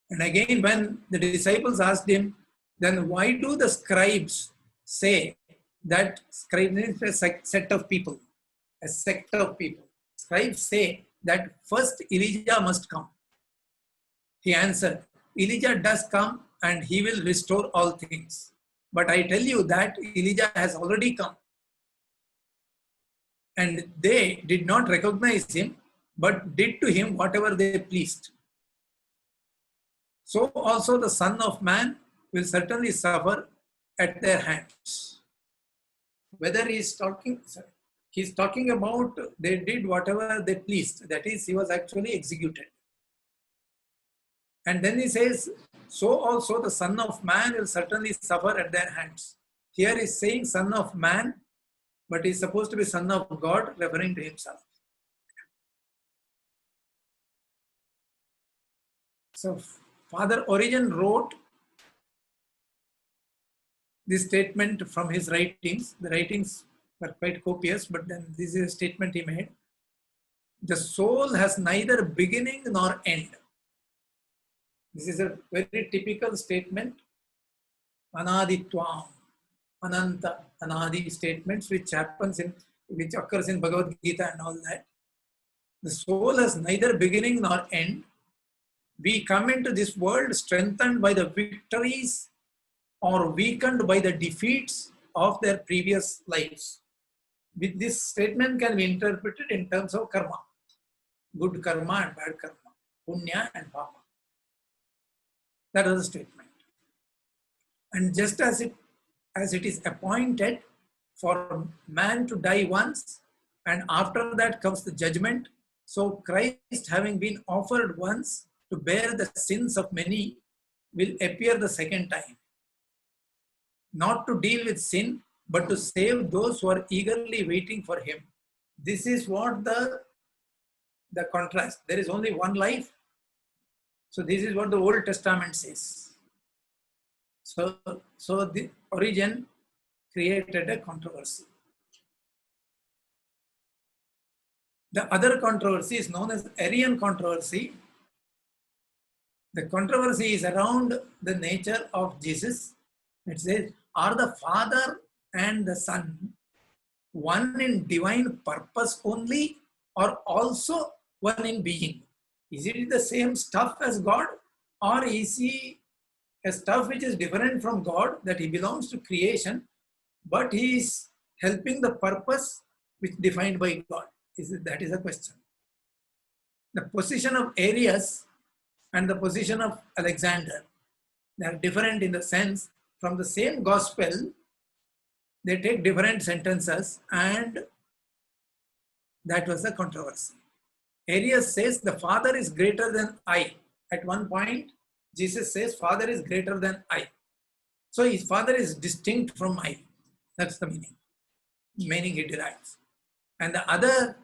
And again, when the disciples asked him, then why do the scribes say that scribes is a set of people, a sect of people? Scribes say that first Elijah must come. He answered, Elijah does come and he will restore all things. But I tell you that Elijah has already come. And they did not recognize him, but did to him whatever they pleased. So also the Son of Man will certainly suffer at their hands. Whether he's talking about they did whatever they pleased. That is, he was actually executed. And then he says, so also the Son of Man will certainly suffer at their hands. Here he's saying Son of Man, but he's supposed to be Son of God, referring to himself. So Father Origen wrote this statement from his writings. The writings were quite copious, but then this is a statement he made. The soul has neither beginning nor end. This is a very typical statement. Anaditvam, Ananta, Anadi statements which occurs in Bhagavad Gita and all that. The soul has neither beginning nor end. We come into this world strengthened by the victories or weakened by the defeats of their previous lives. With this statement can be interpreted in terms of karma, good karma and bad karma, punya and papa. That was the statement. And just as it is appointed for man to die once, and after that comes the judgment, so Christ, having been offered once to bear the sins of many, will appear the second time. Not to deal with sin, but to save those who are eagerly waiting for him. This is what the contrast. There is only one life. So this is what the Old Testament says. So the Origen created a controversy. The other controversy is known as Arian controversy. The controversy is around the nature of Jesus. It says, are the Father and the Son one in divine purpose only, or also one in being? Is it the same stuff as God, or is he a stuff which is different from God, that he belongs to creation, but he is helping the purpose which is defined by God? That is a question. The position of Arius and the position of Alexander, they are different in the sense from the same gospel, they take different sentences, and that was the controversy. Arius says the Father is greater than I. At one point, Jesus says Father is greater than I. So his Father is distinct from I. That's the meaning he derives. And the other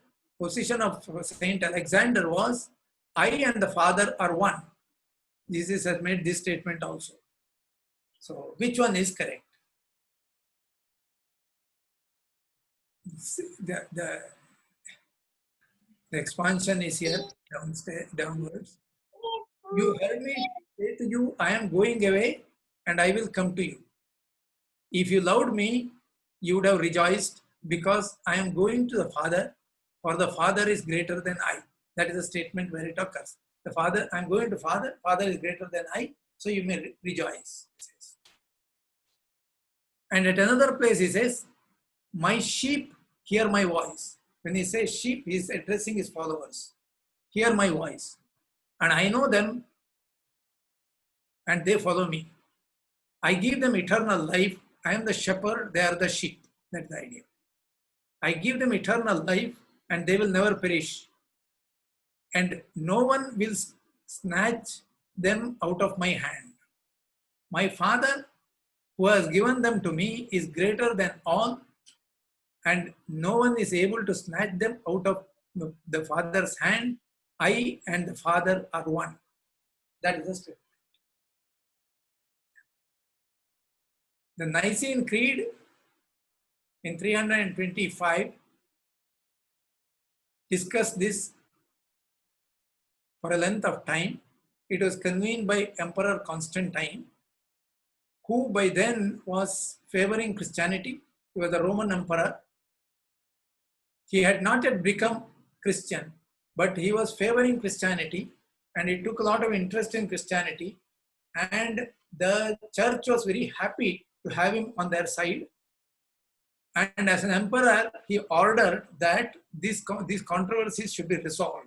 position of Saint Alexander was, I and the Father are one. Jesus has made this statement also. So which one is correct? The expansion is here, downwards. You heard me say to you, I am going away and I will come to you. If you loved me, you would have rejoiced because I am going to the Father, for the Father is greater than I. That is a statement where it occurs. The Father, I am going to Father, Father is greater than I, so you may rejoice. And at another place he says, my sheep hear my voice. When he says sheep, he is addressing his followers. Hear my voice. And I know them and they follow me. I give them eternal life. I am the shepherd, they are the sheep. That's the idea. I give them eternal life and they will never perish. And no one will snatch them out of my hand. My Father, who has given them to me, is greater than all, and no one is able to snatch them out of the Father's hand. I and the Father are one. That is the statement. The Nicene Creed in 325 discussed this for a length of time. It was convened by Emperor Constantine, who by then was favoring Christianity. He was a Roman emperor. He had not yet become Christian, but he was favoring Christianity and he took a lot of interest in Christianity, and the church was very happy to have him on their side. And as an emperor, he ordered that these controversies should be resolved.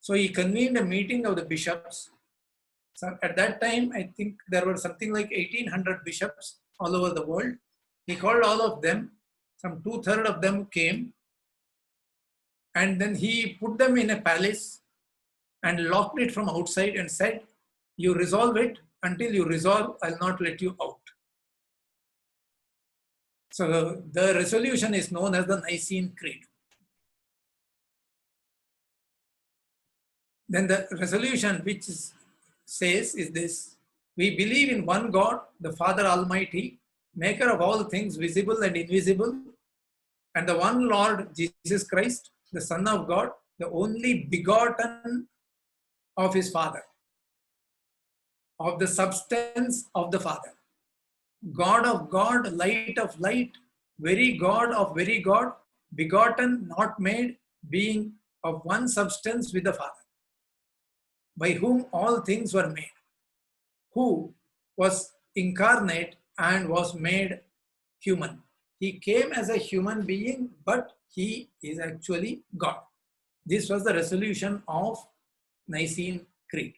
So he convened a meeting of the bishops. So at that time, I think there were something like 1800 bishops all over the world. He called all of them. Some 2/3 of them came. And then he put them in a palace and locked it from outside and said, you resolve it. Until you resolve, I'll not let you out. So the resolution is known as the Nicene Creed. Then the resolution which says is this: we believe in one God, the Father Almighty, maker of all things visible and invisible, and the one Lord Jesus Christ, the Son of God, the only begotten of his Father, of the substance of the Father, God of God, light of light, very God of very God, begotten, not made, being of one substance with the Father, by whom all things were made, who was incarnate and was made human. He came as a human being, but he is actually God. This was the resolution of Nicene Creed.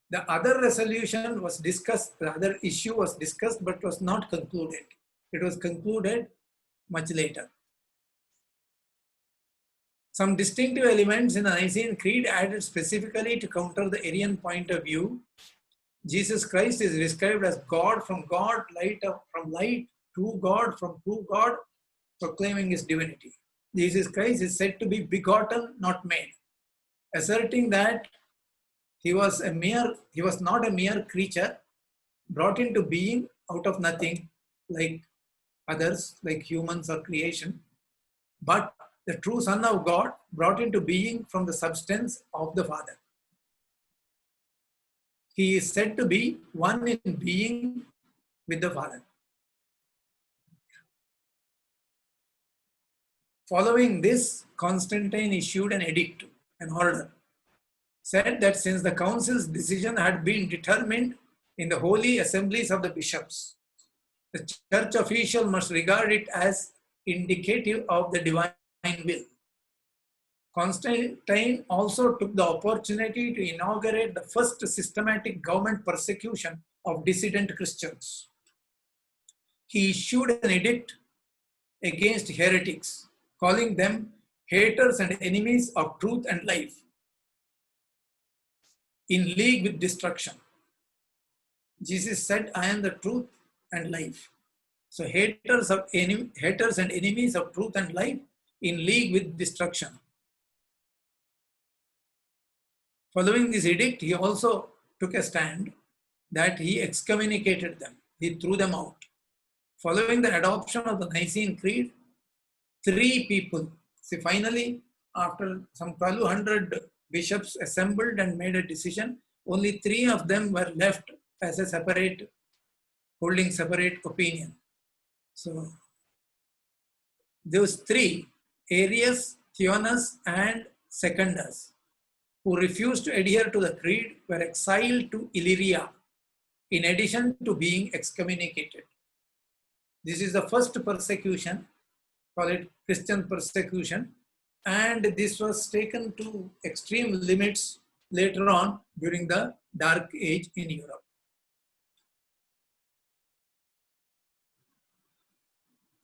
The other resolution was discussed, the other issue was discussed, but was not concluded. It was concluded much later. Some distinctive elements in the Nicene Creed added specifically to counter the Arian point of view. Jesus Christ is described as God from God, light from light, true God from true God, proclaiming his divinity. Jesus Christ is said to be begotten, not made, asserting that he was not a mere creature brought into being out of nothing like others, like humans or creation, but the true Son of God brought into being from the substance of the Father. He is said to be one in being with the Father. Following this, Constantine issued an edict, an order, said that since the council's decision had been determined in the holy assemblies of the bishops, the church official must regard it as indicative of the divine will. Constantine also took the opportunity to inaugurate the first systematic government persecution of dissident Christians. He issued an edict against heretics, calling them haters and enemies of truth and life, in league with destruction. Jesus said, I am the truth and life. So haters and enemies of truth and life in league with destruction. Following this edict, he also took a stand that he excommunicated them. He threw them out. Following the adoption of the Nicene Creed, three people, see, finally, after some 1200 bishops assembled and made a decision, only three of them were left as a separate, holding separate opinion. So, those three, Arius, Theonas, and Secundus, who refused to adhere to the creed, were exiled to Illyria, in addition to being excommunicated. This is the first persecution, call it Christian persecution, and this was taken to extreme limits later on during the Dark Age in Europe.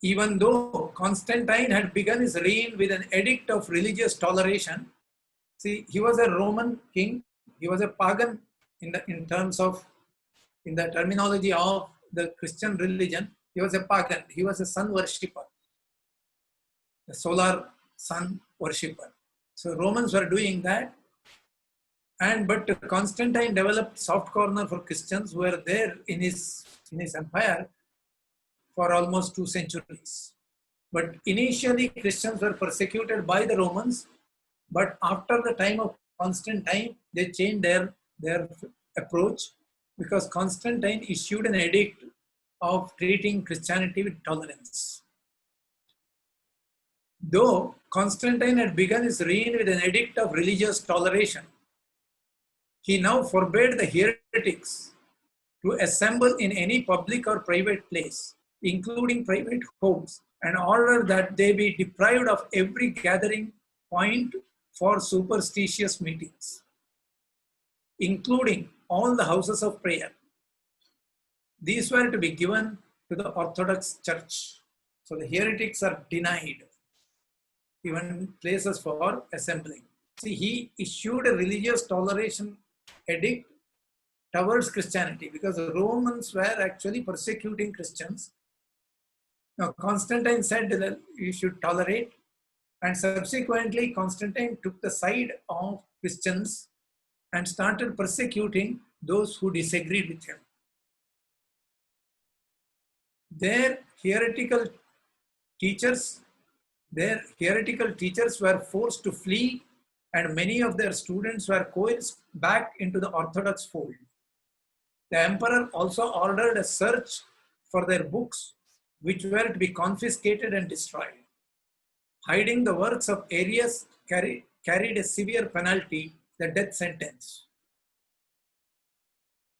Even though Constantine had begun his reign with an edict of religious toleration, see, he was a Roman king, he was a pagan in the terminology of the Christian religion. He was a pagan, he was a sun worshipper, a solar sun worshipper. So Romans were doing that, but Constantine developed soft corner for Christians who were there in his empire for almost 2 centuries. But initially Christians were persecuted by the Romans, but after the time of Constantine, they changed their approach, because Constantine issued an edict of treating Christianity with tolerance. Though Constantine had begun his reign with an edict of religious toleration, he now forbade the heretics to assemble in any public or private place, including private homes, and ordered that they be deprived of every gathering point for superstitious meetings, including all the houses of prayer. These were to be given to the Orthodox Church. So the heretics are denied even places for assembling. See, he issued a religious toleration edict towards Christianity because the Romans were actually persecuting Christians. Now, Constantine said that you should tolerate, and subsequently Constantine took the side of Christians and started persecuting those who disagreed with him. Their heretical teachers were forced to flee, and many of their students were coerced back into the Orthodox fold. The emperor also ordered a search for their books, which were to be confiscated and destroyed. Hiding the works of Arius carried a severe penalty, the death sentence.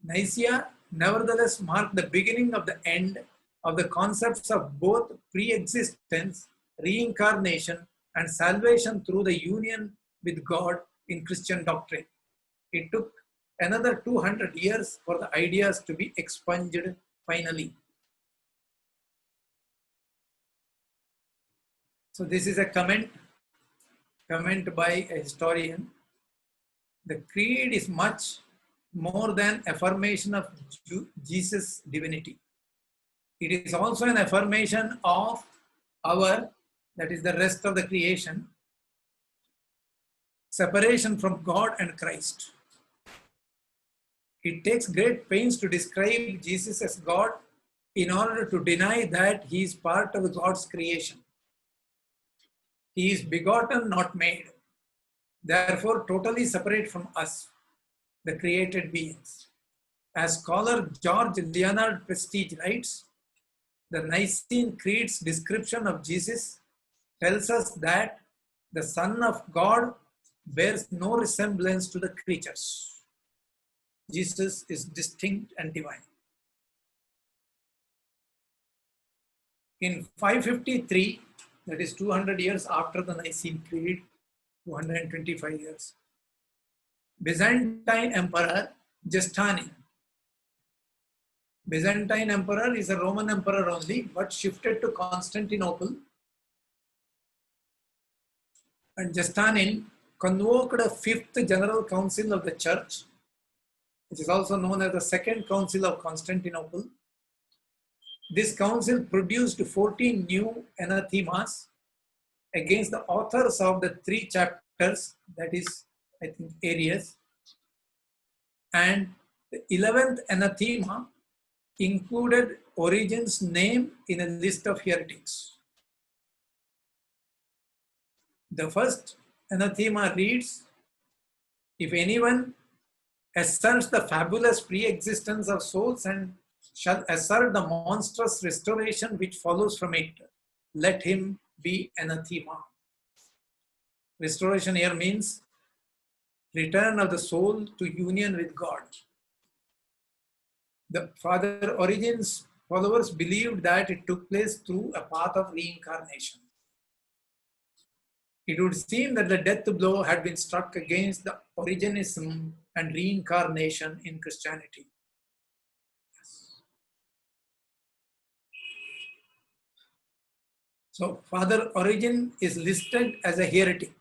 Nicaea nevertheless marked the beginning of the end of the concepts of both pre-existence, reincarnation, and salvation through the union with God in Christian doctrine. It took another 200 years for the ideas to be expunged finally. So this is a comment by a historian. The creed is much more than affirmation of Jesus' divinity. It is also an affirmation of that is the rest of the creation, separation from God and Christ. It takes great pains to describe Jesus as God in order to deny that he is part of God's creation. He is begotten, not made, therefore totally separate from us, the created beings. As scholar George Leonard Prestige writes, the Nicene Creed's description of Jesus tells us that the Son of God bears no resemblance to the creatures. Jesus is distinct and divine. In 553, that is 200 years after the Nicene Creed, 225 years, Byzantine Emperor Justinian. Byzantine Emperor is a Roman emperor only, but shifted to Constantinople. And Justinian convoked a fifth General Council of the Church, which is also known as the Second Council of Constantinople. This council produced 14 new anathemas against the authors of the 3 chapters, that is, I think, Arius, And the 11th anathema included Origen's name in a list of heretics. The first anathema reads, if anyone asserts the fabulous pre-existence of souls and shall assert the monstrous restoration which follows from it, let him be anathema. Restoration here means return of the soul to union with God. The Father Origen's followers believed that it took place through a path of reincarnation. It would seem that the death blow had been struck against the Origenism and reincarnation in Christianity. So Father Origen is listed as a heretic.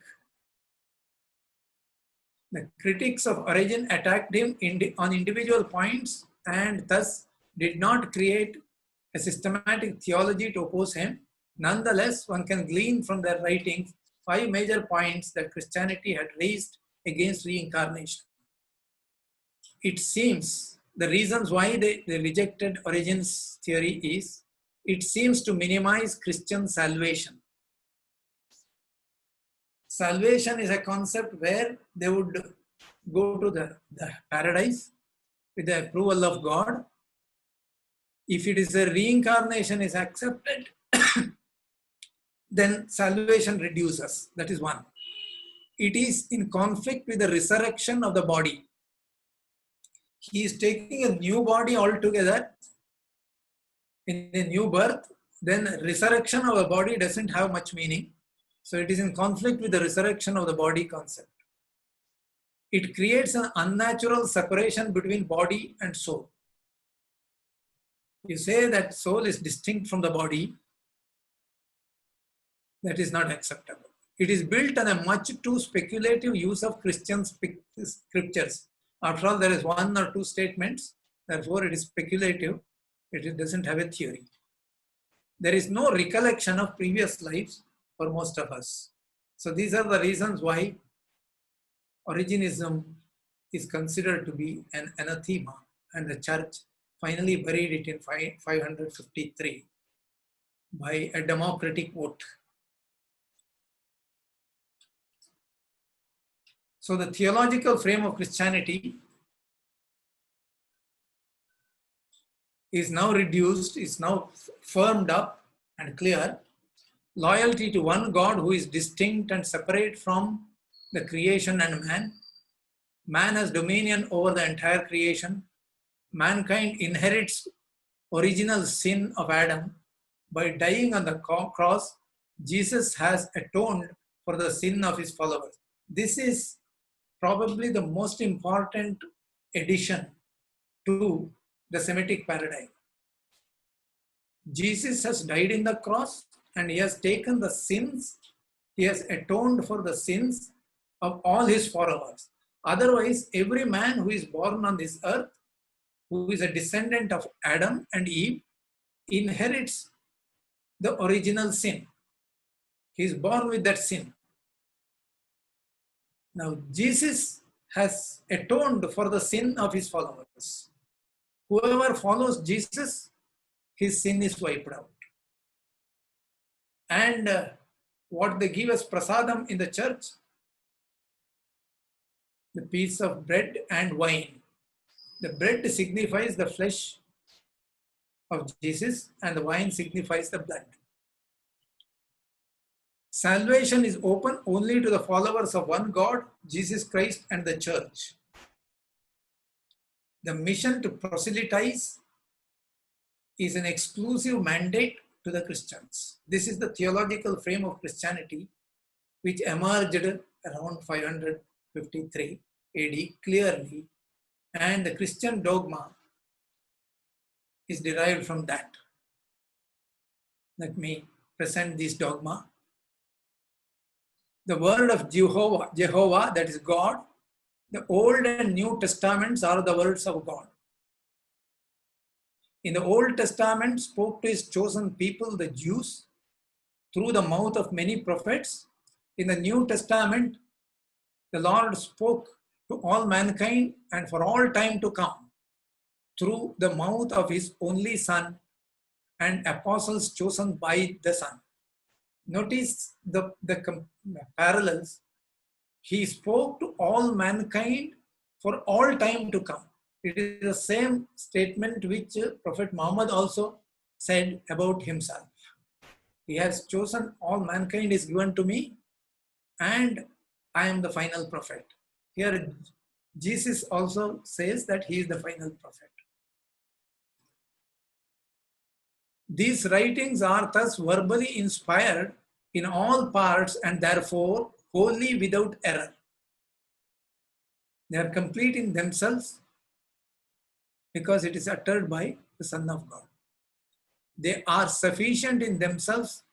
The critics of Origen attacked him on individual points and thus did not create a systematic theology to oppose him. Nonetheless, one can glean from their writings 5 major points that Christianity had raised against reincarnation. It seems the reasons why they rejected Origen's theory is, it seems to minimize Christian salvation. Salvation is a concept where they would go to the paradise with the approval of God. If it is a reincarnation is accepted, then salvation reduces. That is one. It is in conflict with the resurrection of the body. He is taking a new body altogether in a new birth, then resurrection of the body doesn't have much meaning. So it is in conflict with the resurrection of the body concept. It creates an unnatural separation between body and soul. You say that soul is distinct from the body, that is not acceptable. It is built on a much too speculative use of Christian scriptures. After all, there is 1 or 2 statements, therefore it is speculative, it doesn't have a theory. There is no recollection of previous lives for most of us. So these are the reasons why Origenism is considered to be an anathema, and the church finally buried it in 553 by a democratic vote. So the theological frame of Christianity is now reduced, is now firmed up and clear. Loyalty to one God who is distinct and separate from the creation and man. Man has dominion over the entire creation. Mankind inherits original sin of Adam. By dying on the cross, Jesus has atoned for the sin of his followers. This is probably the most important addition to the Semitic paradigm. Jesus has died in the cross and he has taken the sins, he has atoned for the sins of all his followers. Otherwise, every man who is born on this earth, who is a descendant of Adam and Eve, inherits the original sin. He is born with that sin. Now, Jesus has atoned for the sin of his followers. Whoever follows Jesus, his sin is wiped out. And what they give as prasadam in the church, the piece of bread and wine. The bread signifies the flesh of Jesus and the wine signifies the blood. Salvation is open only to the followers of one God, Jesus Christ, and the church. The mission to proselytize is an exclusive mandate to the Christians. This is the theological frame of Christianity, which emerged around 553 AD clearly, and the Christian dogma is derived from that. Let me present this dogma. The word of Jehovah, that is God, the Old and New Testaments are the words of God. In the Old Testament, spoke to his chosen people, the Jews, through the mouth of many prophets. In the New Testament, the Lord spoke to all mankind and for all time to come through the mouth of his only Son and apostles chosen by the Son. Notice the parallels. He spoke to all mankind for all time to come. It is the same statement which Prophet Muhammad also said about himself. He has chosen all mankind is given to me, and I am the final prophet. Here, Jesus also says that he is the final prophet. These writings are thus verbally inspired in all parts and therefore wholly without error. They are complete in themselves because it is uttered by the Son of God. They are sufficient in themselves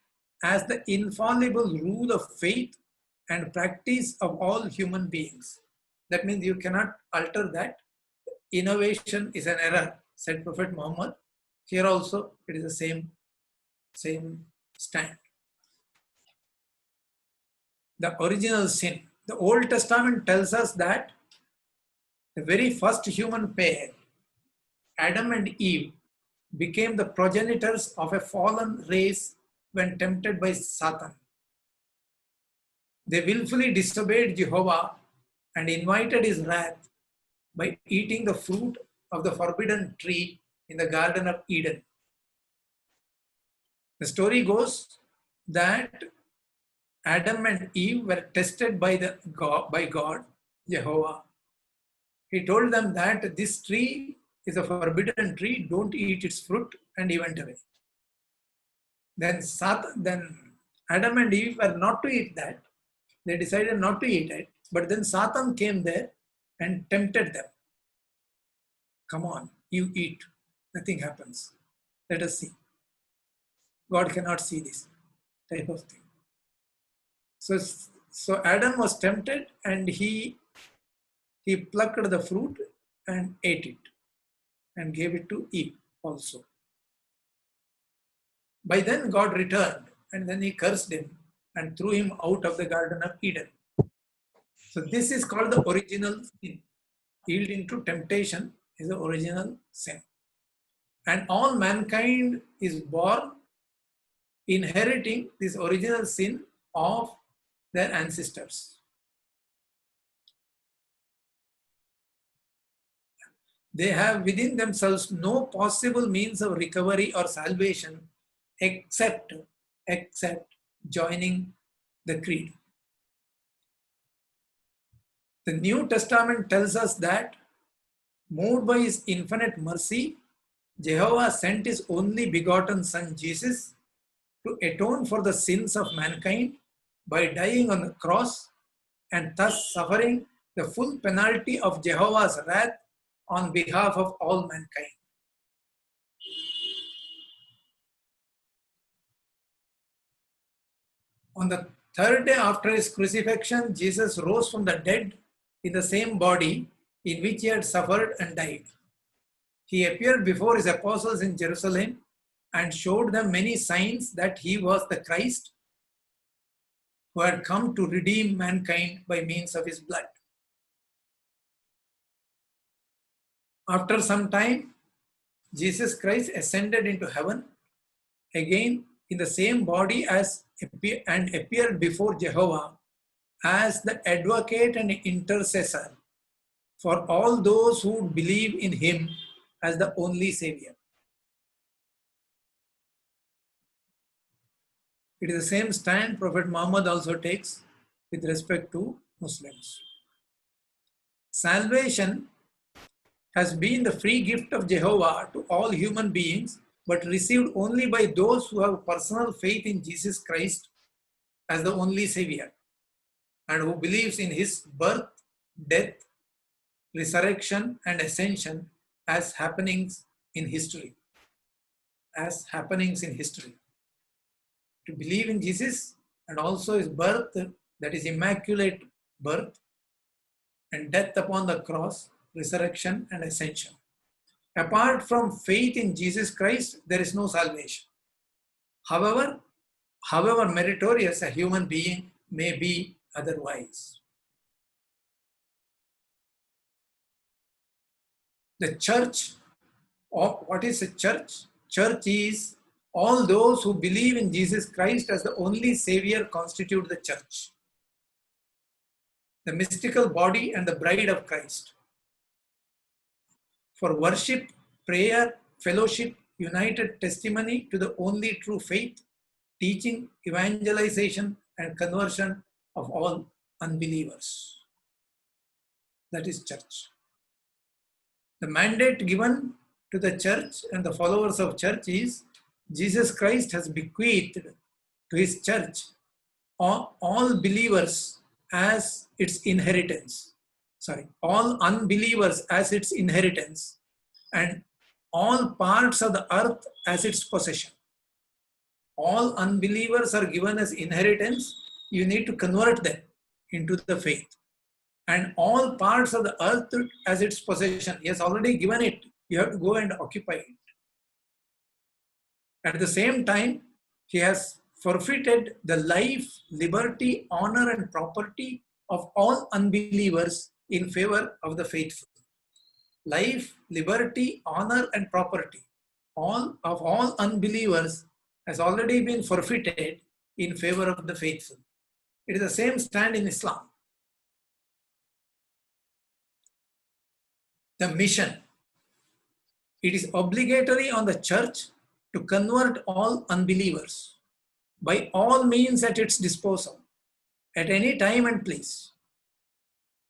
as the infallible rule of faith and practice of all human beings. That means you cannot alter that. Innovation is an error, said Prophet Muhammad. Here also it is the same stand. The original sin. The Old Testament tells us that the very first human pair, Adam and Eve, became the progenitors of a fallen race when tempted by Satan. They willfully disobeyed Jehovah and invited his wrath by eating the fruit of the forbidden tree in the Garden of Eden. The story goes that Adam and Eve were tested by God, Jehovah. He told them that this tree is a forbidden tree, don't eat its fruit, and he went away. Then Adam and Eve were not to eat that. They decided not to eat it, but then Satan came there and tempted them. Come on, you eat. Nothing happens. Let us see. God cannot see this type of thing. So Adam was tempted and he plucked the fruit and ate it and gave it to Eve also. By then God returned and then he cursed him and threw him out of the Garden of Eden. So this is called the original sin. Yielding to temptation is the original sin. And all mankind is born inheriting this original sin of their ancestors. They have within themselves no possible means of recovery or salvation except joining the creed. The New Testament tells us that, moved by his infinite mercy, Jehovah sent his only begotten Son Jesus to atone for the sins of mankind by dying on the cross and thus suffering the full penalty of Jehovah's wrath on behalf of all mankind. On the third day after his crucifixion, Jesus rose from the dead in the same body in which he had suffered and died. He appeared before his apostles in Jerusalem and showed them many signs that he was the Christ who had come to redeem mankind by means of his blood. After some time, Jesus Christ ascended into heaven again in the same body and appeared before Jehovah as the advocate and intercessor for all those who believe in him as the only Savior. It is the same stand Prophet Muhammad also takes with respect to Muslims. Salvation has been the free gift of Jehovah to all human beings, but received only by those who have personal faith in Jesus Christ as the only Savior and who believes in his birth, death, resurrection, and ascension as happenings in history. To believe in Jesus and also his birth, that is immaculate birth, and death upon the cross, resurrection, and ascension. Apart from faith in Jesus Christ, there is no salvation. However meritorious a human being may be otherwise. The church, or what is a church? Church is all those who believe in Jesus Christ as the only Savior constitute the church, the mystical body and the bride of Christ. For worship, prayer, fellowship, united testimony to the only true faith, teaching, evangelization, and conversion of all unbelievers. That is church. The mandate given to the church and the followers of church is Jesus Christ has bequeathed to his church all believers as its inheritance. All unbelievers as its inheritance, and all parts of the earth as its possession. All unbelievers are given as inheritance. You need to convert them into the faith. And all parts of the earth as its possession. He has already given it. You have to go and occupy it. At the same time, he has forfeited the life, liberty, honor, and property of all unbelievers in favor of the faithful. Life, liberty, honor, and property of all unbelievers has already been forfeited in favor of the faithful. It is the same stand in Islam. The mission. It is obligatory on the church to convert all unbelievers by all means at its disposal, at any time and place.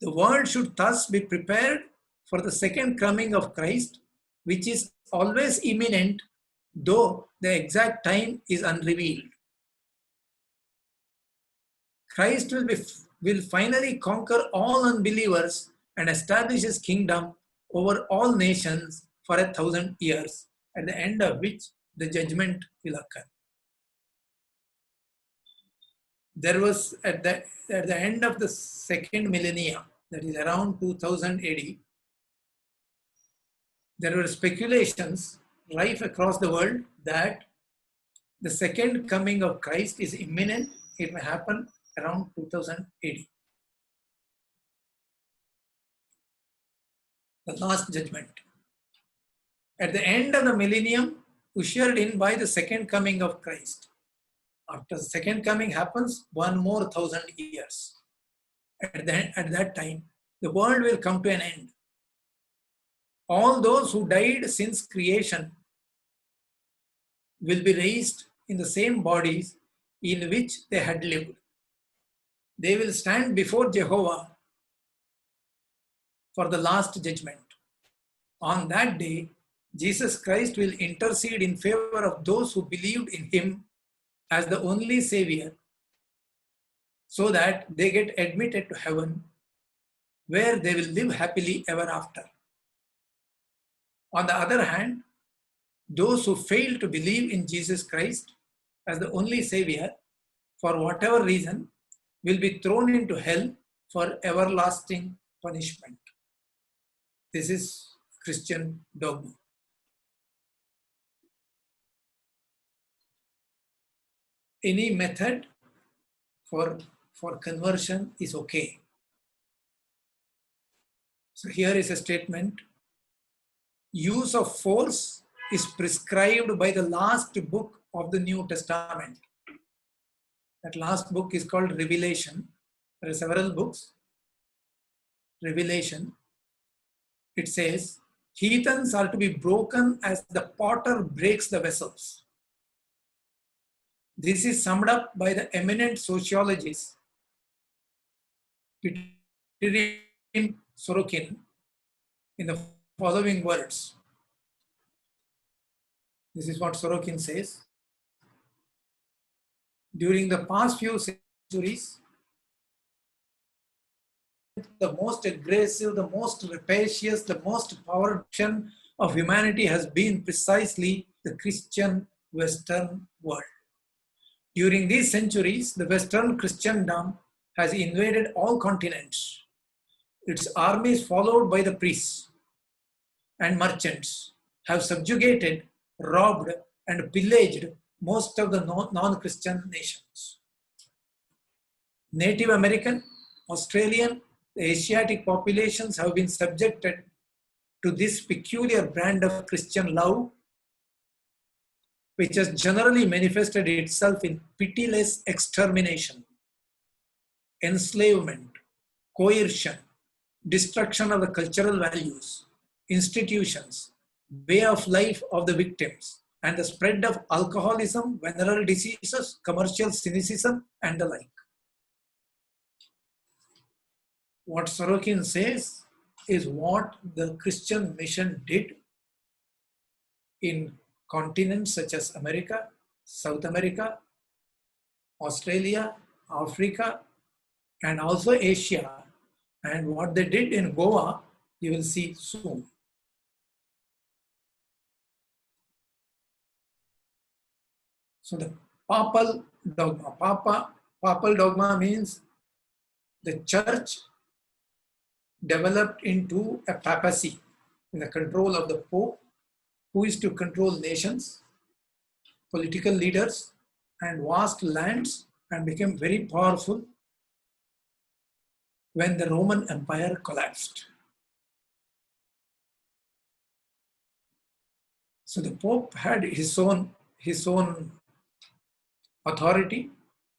The world should thus be prepared for the second coming of Christ, which is always imminent, though the exact time is unrevealed. Christ will finally conquer all unbelievers and establish his kingdom over all nations for 1,000 years, at the end of which the judgment will occur. There was at the end of the second millennium, that is around 2000 AD, there were speculations rife across the world that the second coming of Christ is imminent. It may happen around 2000 AD. The last judgment. At the end of the millennium, ushered in by the second coming of Christ. After the second coming happens, 1 more 1,000 years. At that time, the world will come to an end. All those who died since creation will be raised in the same bodies in which they had lived. They will stand before Jehovah for the last judgment. On that day, Jesus Christ will intercede in favor of those who believed in him as the only Savior, so that they get admitted to heaven, where they will live happily ever after. On the other hand, those who fail to believe in Jesus Christ as the only Savior, for whatever reason, will be thrown into hell for everlasting punishment. This is Christian dogma. Any method for conversion is okay. So here is a statement. Use of force is prescribed by the last book of the New Testament. That last book is called Revelation. There are several books. Revelation. It says, heathens are to be broken as the potter breaks the vessels. This is summed up by the eminent sociologist Peter Sorokin in the following words. This is what Sorokin says. During the past few centuries, the most aggressive, the most rapacious, the most powerful of humanity has been precisely the Christian Western world. During these centuries, the Western Christendom has invaded all continents. Its armies, followed by the priests and merchants, have subjugated, robbed, and pillaged most of the non-Christian nations. Native American, Australian, the Asiatic populations have been subjected to this peculiar brand of Christian love, which has generally manifested itself in pitiless extermination, enslavement, coercion, destruction of the cultural values, institutions, way of life of the victims, and the spread of alcoholism, venereal diseases, commercial cynicism, and the like. What Sorokin says is what the Christian mission did in continents such as America, South America, Australia, Africa, and also Asia. And what they did in Goa, you will see soon. So the papal dogma. Papal dogma means the church developed into a papacy in the control of the Pope, who is to control nations, political leaders, and vast lands, and became very powerful when the Roman Empire collapsed. So the Pope had his own authority.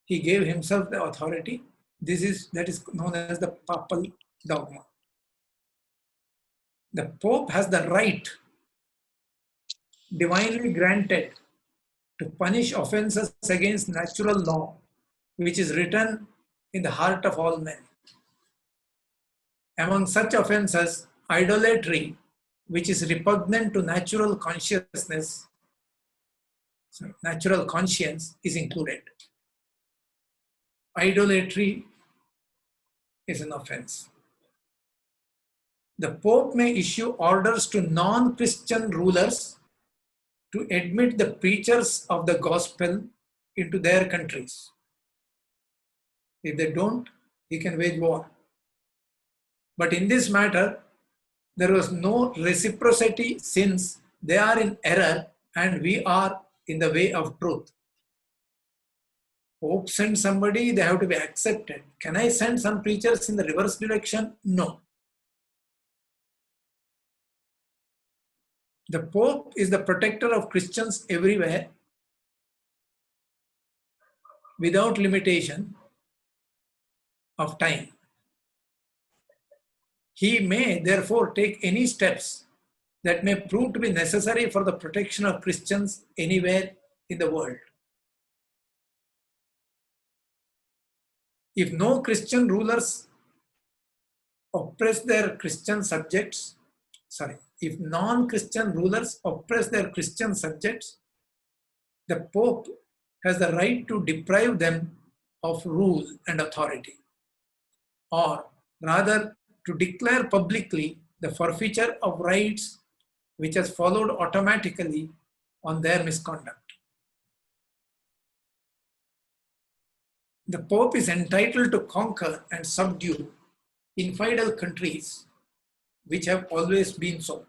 He gave himself the authority. That is known as the papal dogma. The Pope has the right, divinely granted, to punish offenses against natural law, which is written in the heart of all men. Among such offenses, idolatry, which is repugnant to natural consciousness, natural conscience, is included. Idolatry is an offense. The Pope may issue orders to non-Christian rulers to admit the preachers of the gospel into their countries. If they don't, he can wage war. But in this matter, there was no reciprocity, since they are in error and we are in the way of truth. Pope sends somebody, they have to be accepted. Can I send some preachers in the reverse direction? No. The Pope is the protector of Christians everywhere, without limitation of time. He may therefore take any steps that may prove to be necessary for the protection of Christians anywhere in the world. If no Christian rulers oppress their Christian subjects, if non-Christian rulers oppress their Christian subjects, the Pope has the right to deprive them of rule and authority, or rather to declare publicly the forfeiture of rights which has followed automatically on their misconduct. The Pope is entitled to conquer and subdue infidel countries, which have always been so.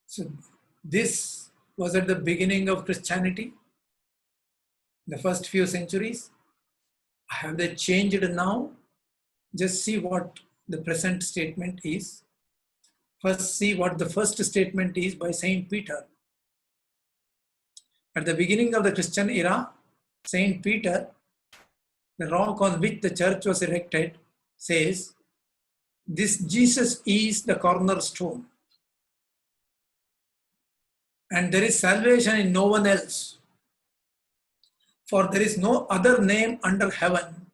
So this was at the beginning of Christianity, the first few centuries. Have they changed now? Just see what the present statement is. First, see what the first statement is by Saint Peter. At the beginning of the Christian era, Saint Peter, the rock on which the church was erected, says, "This Jesus is the cornerstone, and there is salvation in no one else. For there is no other name under heaven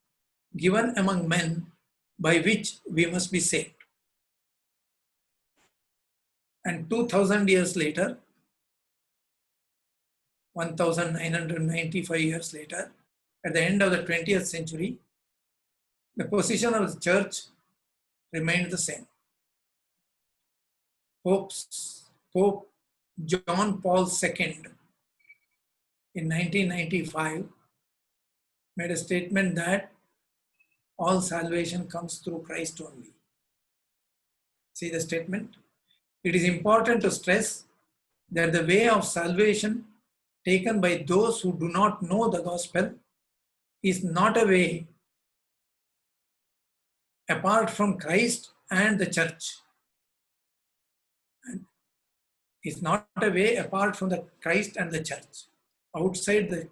given among men by which we must be saved." And 2000 years later, 1995 years later, at the end of the 20th century, the position of the church remained the same. Pope John Paul II in 1995 made a statement that all salvation comes through Christ only. See the statement? It is important to stress that the way of salvation taken by those who do not know the gospel is not a way apart from Christ and the church. And it's not a way apart from the Christ and the church. Outside the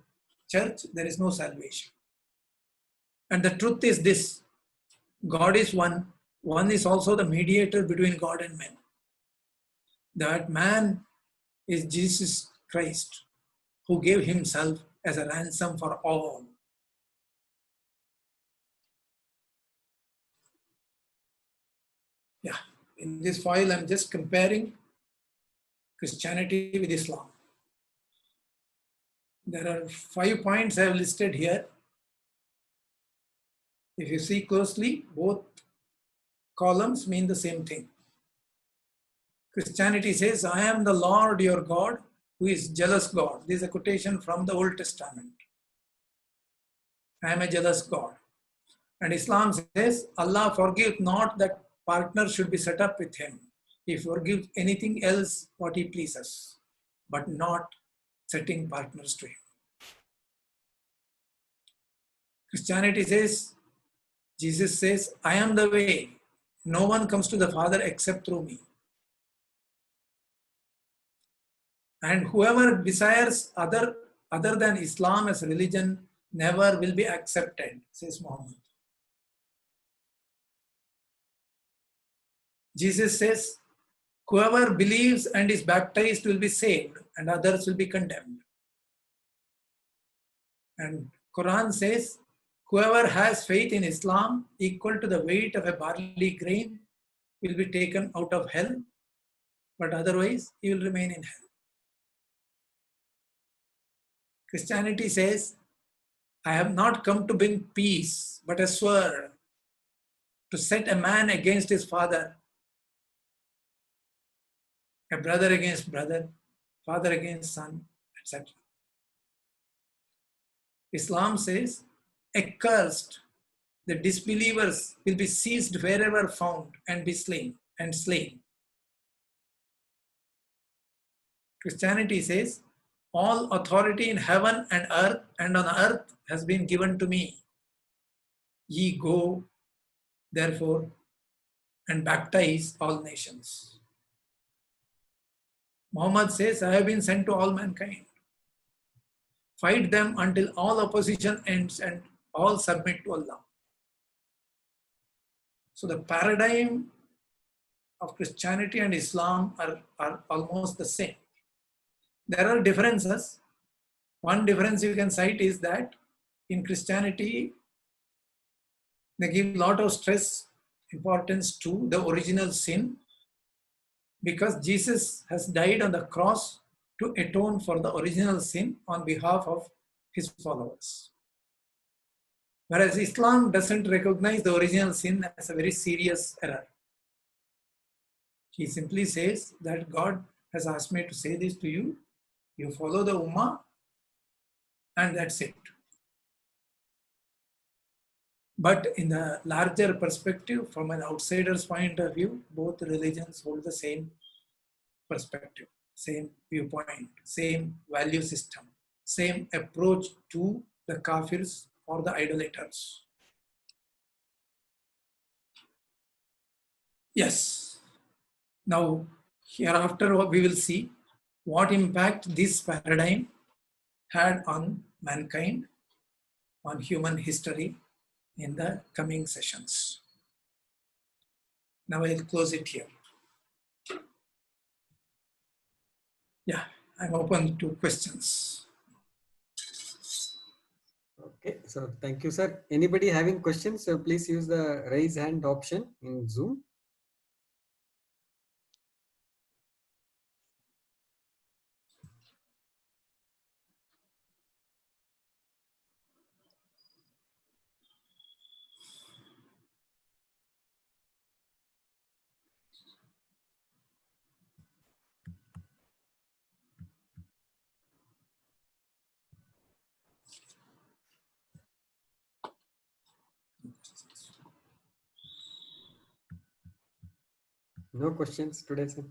church, there is no salvation. And the truth is this: God is one. One is also the mediator between God and men. That man is Jesus Christ, who gave himself as a ransom for all. Yeah, in this file, I'm just comparing Christianity with Islam. There are 5 points I have listed here. If you see closely, both columns mean the same thing. Christianity says, I am the Lord your God, who is jealous God. This is a quotation from the Old Testament. I am a jealous God. And Islam says, Allah forgive not that partner should be set up with him. He forgives anything else what he pleases, but not setting partners to him. Christianity says, Jesus says, I am the way. No one comes to the Father except through me. And whoever desires other than Islam as religion never will be accepted, says Muhammad. Jesus says, whoever believes and is baptized will be saved and others will be condemned. And Quran says, whoever has faith in Islam equal to the weight of a barley grain will be taken out of hell, but otherwise he will remain in hell. Christianity says, I have not come to bring peace, but a sword to set a man against his father, a brother against brother, father against son, etc. Islam says, accursed, the disbelievers will be seized wherever found and be slain. Christianity says, all authority in heaven and on earth has been given to me. Ye go, therefore, and baptize all nations. Muhammad says, I have been sent to all mankind. Fight them until all opposition ends and all submit to Allah. So the paradigm of Christianity and Islam are almost the same. There are differences. One difference you can cite is that in Christianity, they give a lot of importance to the original sin, because Jesus has died on the cross to atone for the original sin on behalf of his followers. Whereas Islam doesn't recognize the original sin as a very serious error. He simply says that God has asked me to say this to you. You follow the Ummah, and that's it. But in the larger perspective, from an outsider's point of view, both religions hold the same perspective, same viewpoint, same value system, same approach to the kafirs or the idolaters. Yes. Now, hereafter we will see what impact this paradigm had on mankind, on human history in the coming sessions. Now I'll close it here. Yeah, I'm open to questions. Okay, so thank you, sir. Anybody having questions, so please use the raise hand option in Zoom. No questions today, sir.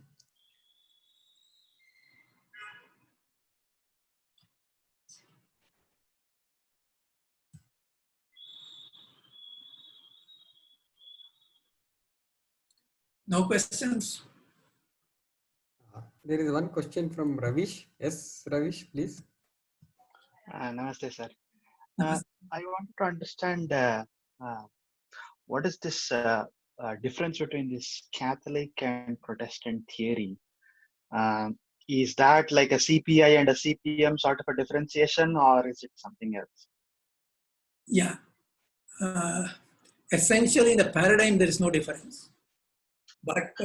No questions? There is one question from Ravish. Yes, Ravish, please. Namaste, sir. I want to understand uh, what is this difference between this Catholic and Protestant theory? Um, is that like a CPI and a CPM sort of a differentiation, or is it something else? Yeah. Essentially, in the paradigm, there is no difference. But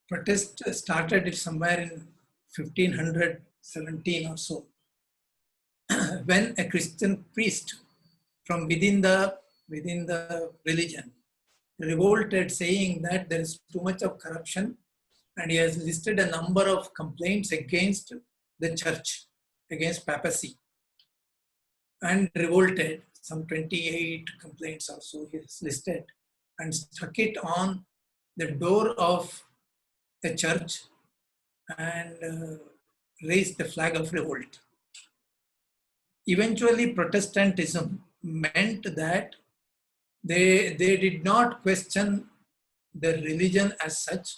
Protest started it somewhere in 1517 or so, when a Christian priest from within the religion revolted, saying that there is too much of corruption, and he has listed a number of complaints against the church, against papacy, and revolted. Some 28 complaints or so he has listed, and stuck it on the door of a church, and raised the flag of revolt. Eventually, Protestantism meant that they did not question the religion as such,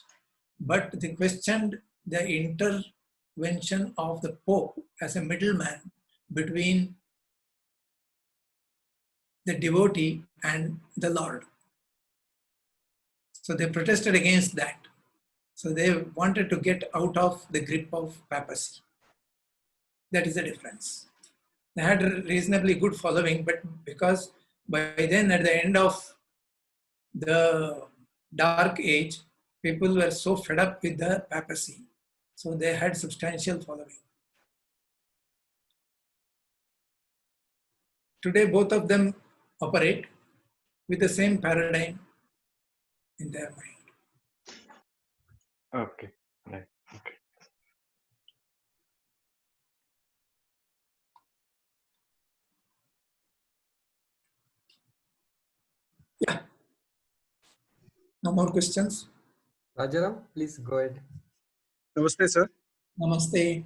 but they questioned the intervention of the Pope as a middleman between the devotee and the Lord. So they protested against that. So they wanted to get out of the grip of papacy. That is the difference. They had a reasonably good following, but because by then, at the end of the Dark Age, people were so fed up with the papacy, so they had substantial following. Today, both of them operate with the same paradigm in their mind. Okay, right. Okay. Yeah. No more questions? Rajaram, please go ahead. Namaste, sir. Namaste.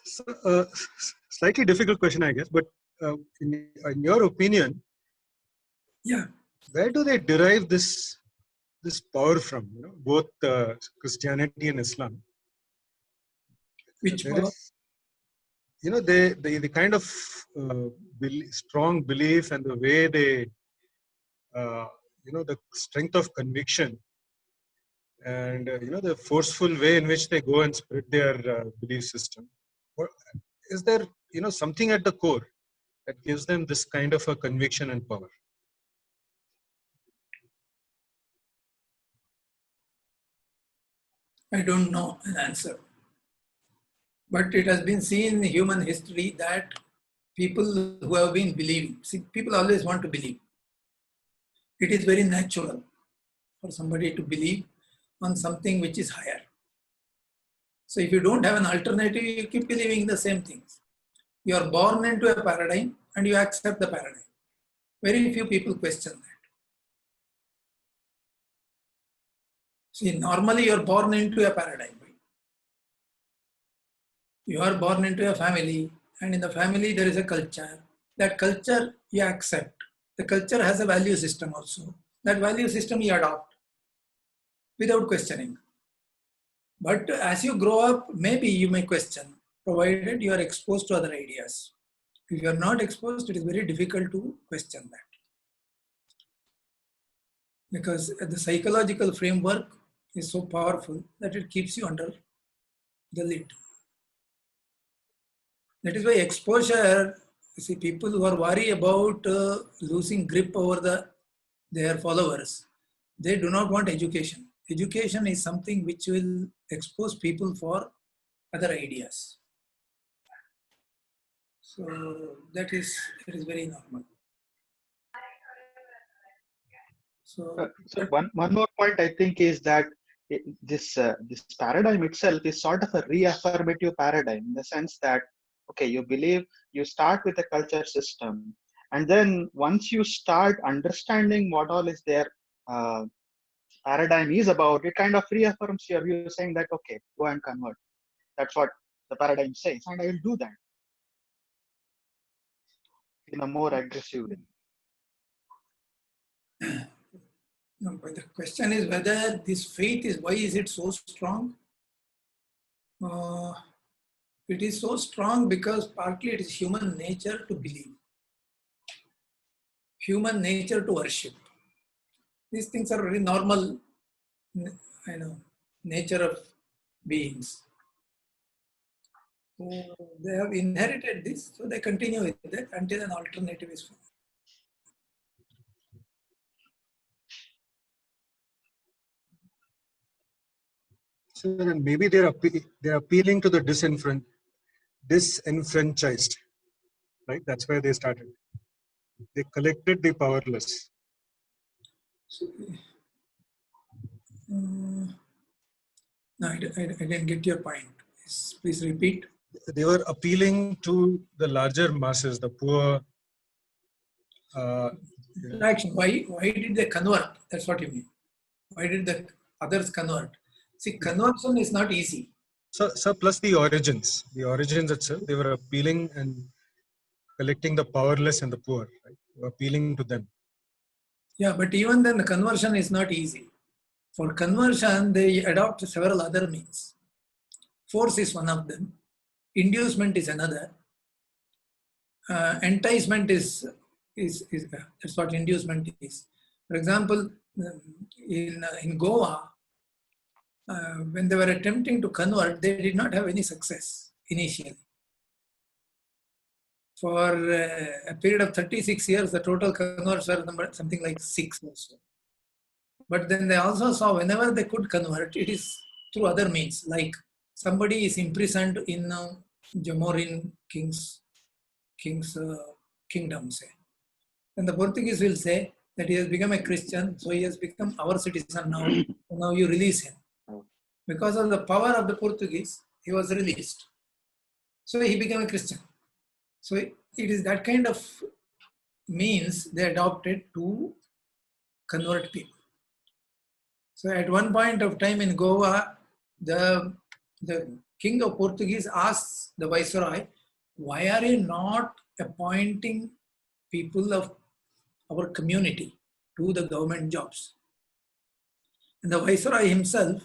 So, slightly difficult question, I guess, but in your opinion, Yeah. where do they derive this power from? Both Christianity and Islam. Which There power? is, the kind of strong belief and the way they, the strength of conviction and the forceful way in which they go and spread their belief system. Or is there something at the core that gives them this kind of a conviction and power? I don't know an answer. But it has been seen in human history that people who have been believing, see, people always want to believe. It is very natural for somebody to believe on something which is higher. So if you don't have an alternative, you keep believing the same things. You are born into a paradigm and you accept the paradigm. Very few people question that. See, normally you are born into a paradigm. You are born into a family, and in the family there is a culture. That culture you accept. The culture has a value system also. That value system you adopt without questioning. But as you grow up, maybe you may question, provided you are exposed to other ideas. If you are not exposed, it is very difficult to question that. Because the psychological framework is so powerful that it keeps you under the lid. That is why exposure, you see, people who are worried about losing grip over their followers, they do not want education. Education is something which will expose people for other ideas. So that is very normal. So one more point I think is that this paradigm itself is sort of a reaffirmative paradigm in the sense that okay, you believe, you start with a culture system, and then once you start understanding what all is their paradigm is about, it kind of reaffirms your view, saying that okay, go and convert. That's what the paradigm says, and I will do that in a more aggressive way. No, but the question is whether this faith is, why is it so strong? It is so strong because partly it is human nature to believe, human nature to worship. These things are very normal, nature of beings. So they have inherited this, so they continue with that until an alternative is found. So then maybe they're appealing to the disenfranchised, right? That's where they started. They collected the powerless. So, no, I didn't get your point. Please repeat. They were appealing to the larger masses, the poor. Action. Why did they convert? That's what you mean. Why did the others convert? See, conversion is not easy. So plus the origins itself, they were appealing and collecting the powerless and the poor, right? Appealing to them. Yeah, but even then the conversion is not easy. For conversion, they adopt several other means. Force is one of them. Inducement is another. Enticement is that's what inducement is. For example, in Goa, when they were attempting to convert, they did not have any success initially. For a period of 36 years, the total converts were something like 6 or so. But then they also saw whenever they could convert, it is through other means, like somebody is imprisoned in Jamorin king's kingdom, say. And the Portuguese will say that he has become a Christian, so he has become our citizen now. So now you release him. Because of the power of the Portuguese, he was released. So he became a Christian. So it is that kind of means they adopted to convert people. So at one point of time in Goa, the king of Portuguese asks the viceroy, why are you not appointing people of our community to the government jobs? And the viceroy himself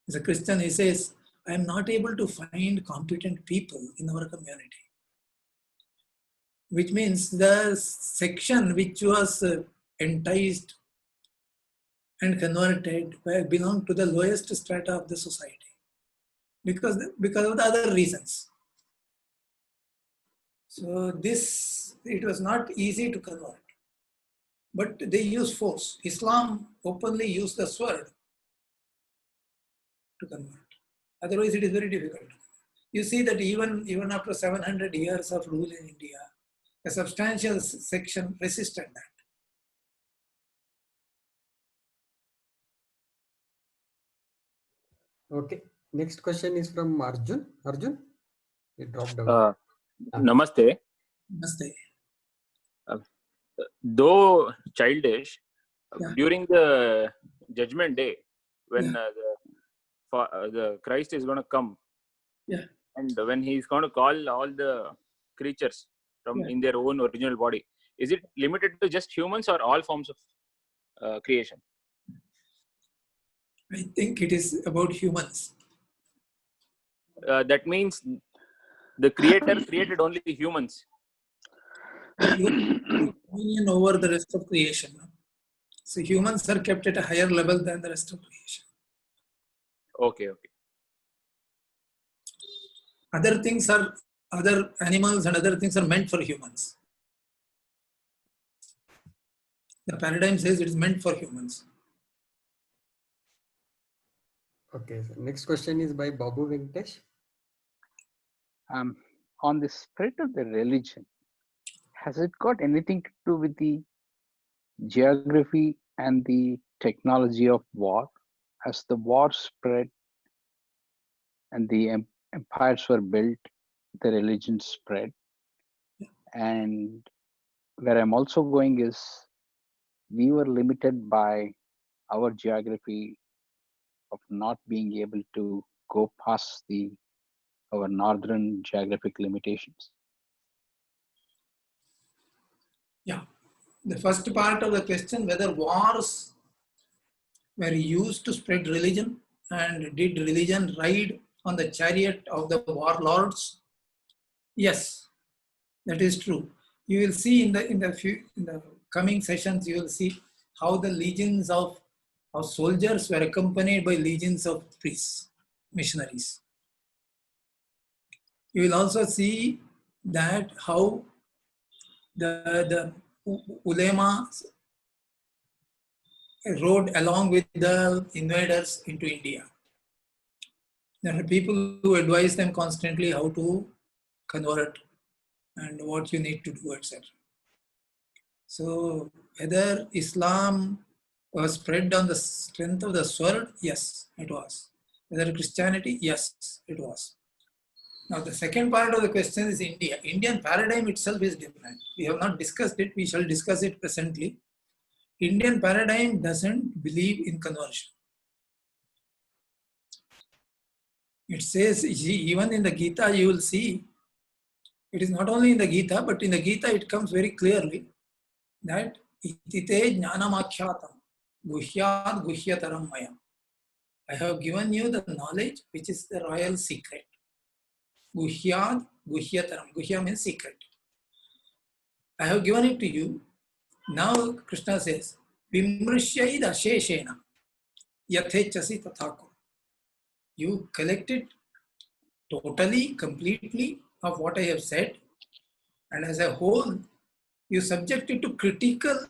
is a Christian. He says, I am not able to find competent people in our community. Which means the section which was enticed and converted belonged to the lowest strata of the society because of the other reasons. So it was not easy to convert, but they use force. Islam openly used the sword to convert. Otherwise, it is very difficult. You see that even after 700 years of rule in India, a substantial section resisted that. Okay. Next question is from Arjun. Arjun, you dropped out. Namaste. Namaste. Though childish, Yeah. during the judgment day, when the Christ is going to come, Yeah. and when he's going to call all the creatures from in their own original body, is it limited to just humans or all forms of creation? I think it is about humans. That means the Creator created only humans. Dominion over the rest of creation. So humans are kept at a higher level than the rest of creation. Okay. Other animals and other things are meant for humans. The paradigm says it is meant for humans. Okay. So next question is by Babu Venkatesh. On the spread of the religion, has it got anything to do with the geography and the technology of war? As the war spread and the empires were built, the religion spread. And where I'm also going is, we were limited by our geography of not being able to go past our northern geographic limitations. Yeah, The first part of the question, whether wars were used to spread religion and did religion ride on the chariot of the warlords? Yes, that is true. You will see in the coming sessions, you will see how the legions of soldiers were accompanied by legions of priests, missionaries. You will also see that how the ulema rode along with the invaders into India. There are people who advise them constantly how to convert and what you need to do, etc. So whether Islam was spread on the strength of the sword, yes, it was. Whether Christianity, yes, it was. Now the second part of the question is India. Indian paradigm itself is different. We have not discussed it. We shall discuss it presently. Indian paradigm doesn't believe in conversion. It says, even in the Gita, you will see, it is not only in the Gita, but in the Gita it comes very clearly that itite jnanamakyatam guhyad guhyataram maya. I have given you the knowledge which is the royal secret. Guhyad guhyataram. Guhya means secret. I have given it to you. Now Krishna says, Vimrishyai asheshena yathechasi tathaku. You collect it totally, completely of what I have said, and as a whole, you subject it to critical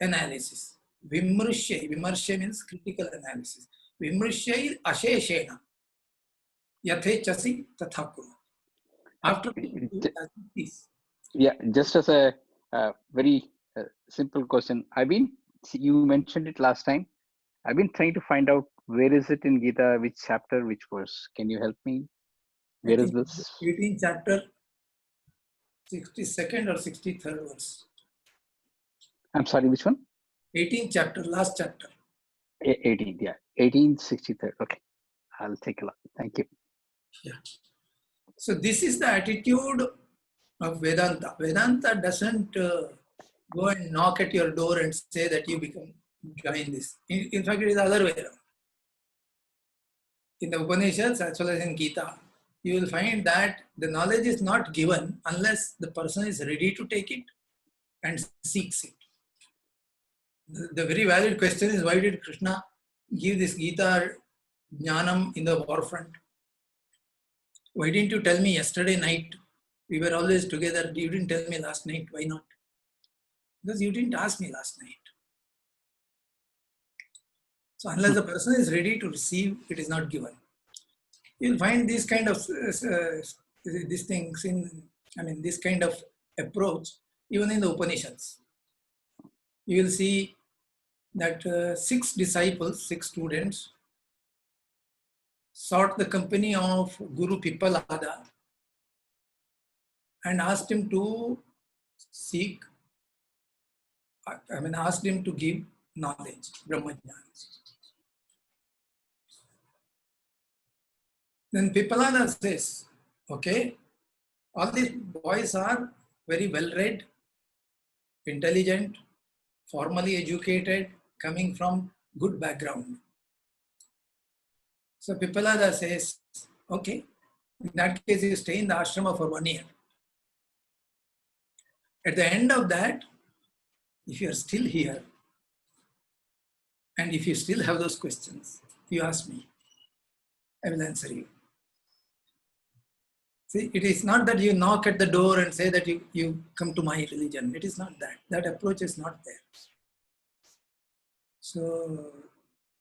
analysis. Vimarsha means critical analysis. Vimrishyai asheshena yathechasi tathaku. After this. Yeah, just as a very simple question, you mentioned it last time. I've been trying to find out where is it in Gita, which chapter, which verse. Can you help me? Where is this? 18th chapter, 62nd or 63rd verse. I'm sorry, which one? 18th chapter, last chapter. 18th, yeah. 1863. Okay, I'll take a look. Thank you. Yeah. So this is the attitude of Vedanta. Vedanta doesn't go and knock at your door and say that you join this. In fact, it is the other way around. In the Upanishads as well as in Gita, you will find that the knowledge is not given unless the person is ready to take it and seeks it. The very valid question is, why did Krishna give this Gita Jnanam in the war front? Why didn't you tell me yesterday night? We were always together. You didn't tell me last night. Why not? Because you didn't ask me last night. So unless the person is ready to receive, it is not given. You'll find these kind of these things this kind of approach even in the Upanishads. You will see that 6 disciples, 6 students, sought the company of Guru Pippalada and asked him to asked him to give knowledge, Brahmajnana. Then Pippalada says, okay, all these boys are very well read, intelligent, formally educated, coming from good background. So Pippalada says, okay, in that case you stay in the ashrama for 1 year. At the end of that, if you are still here, and if you still have those questions, you ask me, I will answer you. See, it is not that you knock at the door and say that you come to my religion. It is not that. That approach is not there.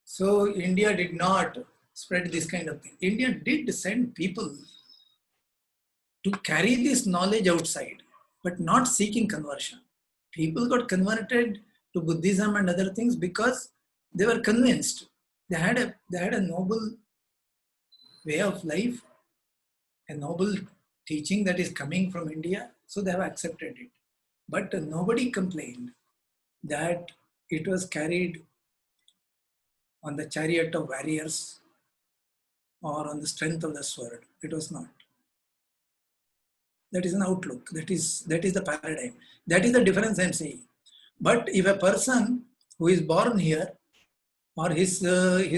So India did not spread this kind of thing. India did send people to carry this knowledge outside, but not seeking conversion. People got converted to Buddhism and other things because they were convinced. They had a noble way of life, a noble teaching that is coming from India, so they have accepted it. But nobody complained that it was carried on the chariot of warriors or on the strength of the sword. It was not. That is an outlook. That is the paradigm. That is the difference I'm saying. But if a person who is born here, or his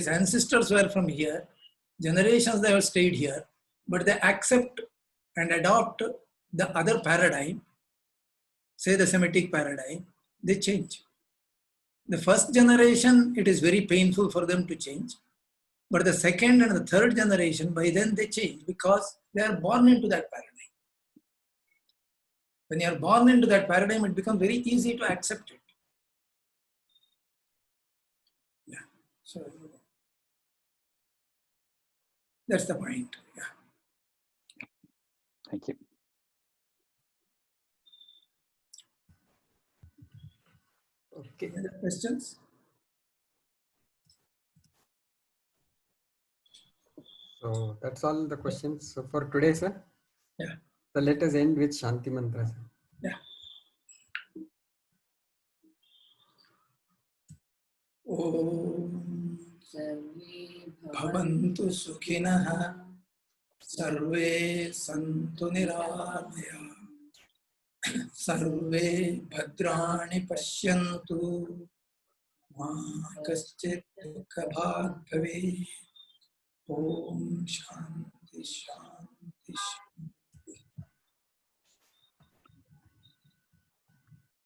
ancestors were from here, generations they have stayed here, but they accept and adopt the other paradigm, say the Semitic paradigm, they change. The first generation, it is very painful for them to change. But the second and the third generation, by then they change because they are born into that paradigm. When you are born into that paradigm, it becomes very easy to accept it. Yeah. So that's the point. Yeah. Thank you. Okay. Any other questions? So that's all the questions for today, sir. Yeah. So let us end with Shanti Mantra, sir. Yeah. Om Bhavantu Sukhinah Sarve Santu Nirabhaya Sarve Bhadrani Pashyantu Ma Kaschit Dukha Bhag Bhavet. Om Shanti.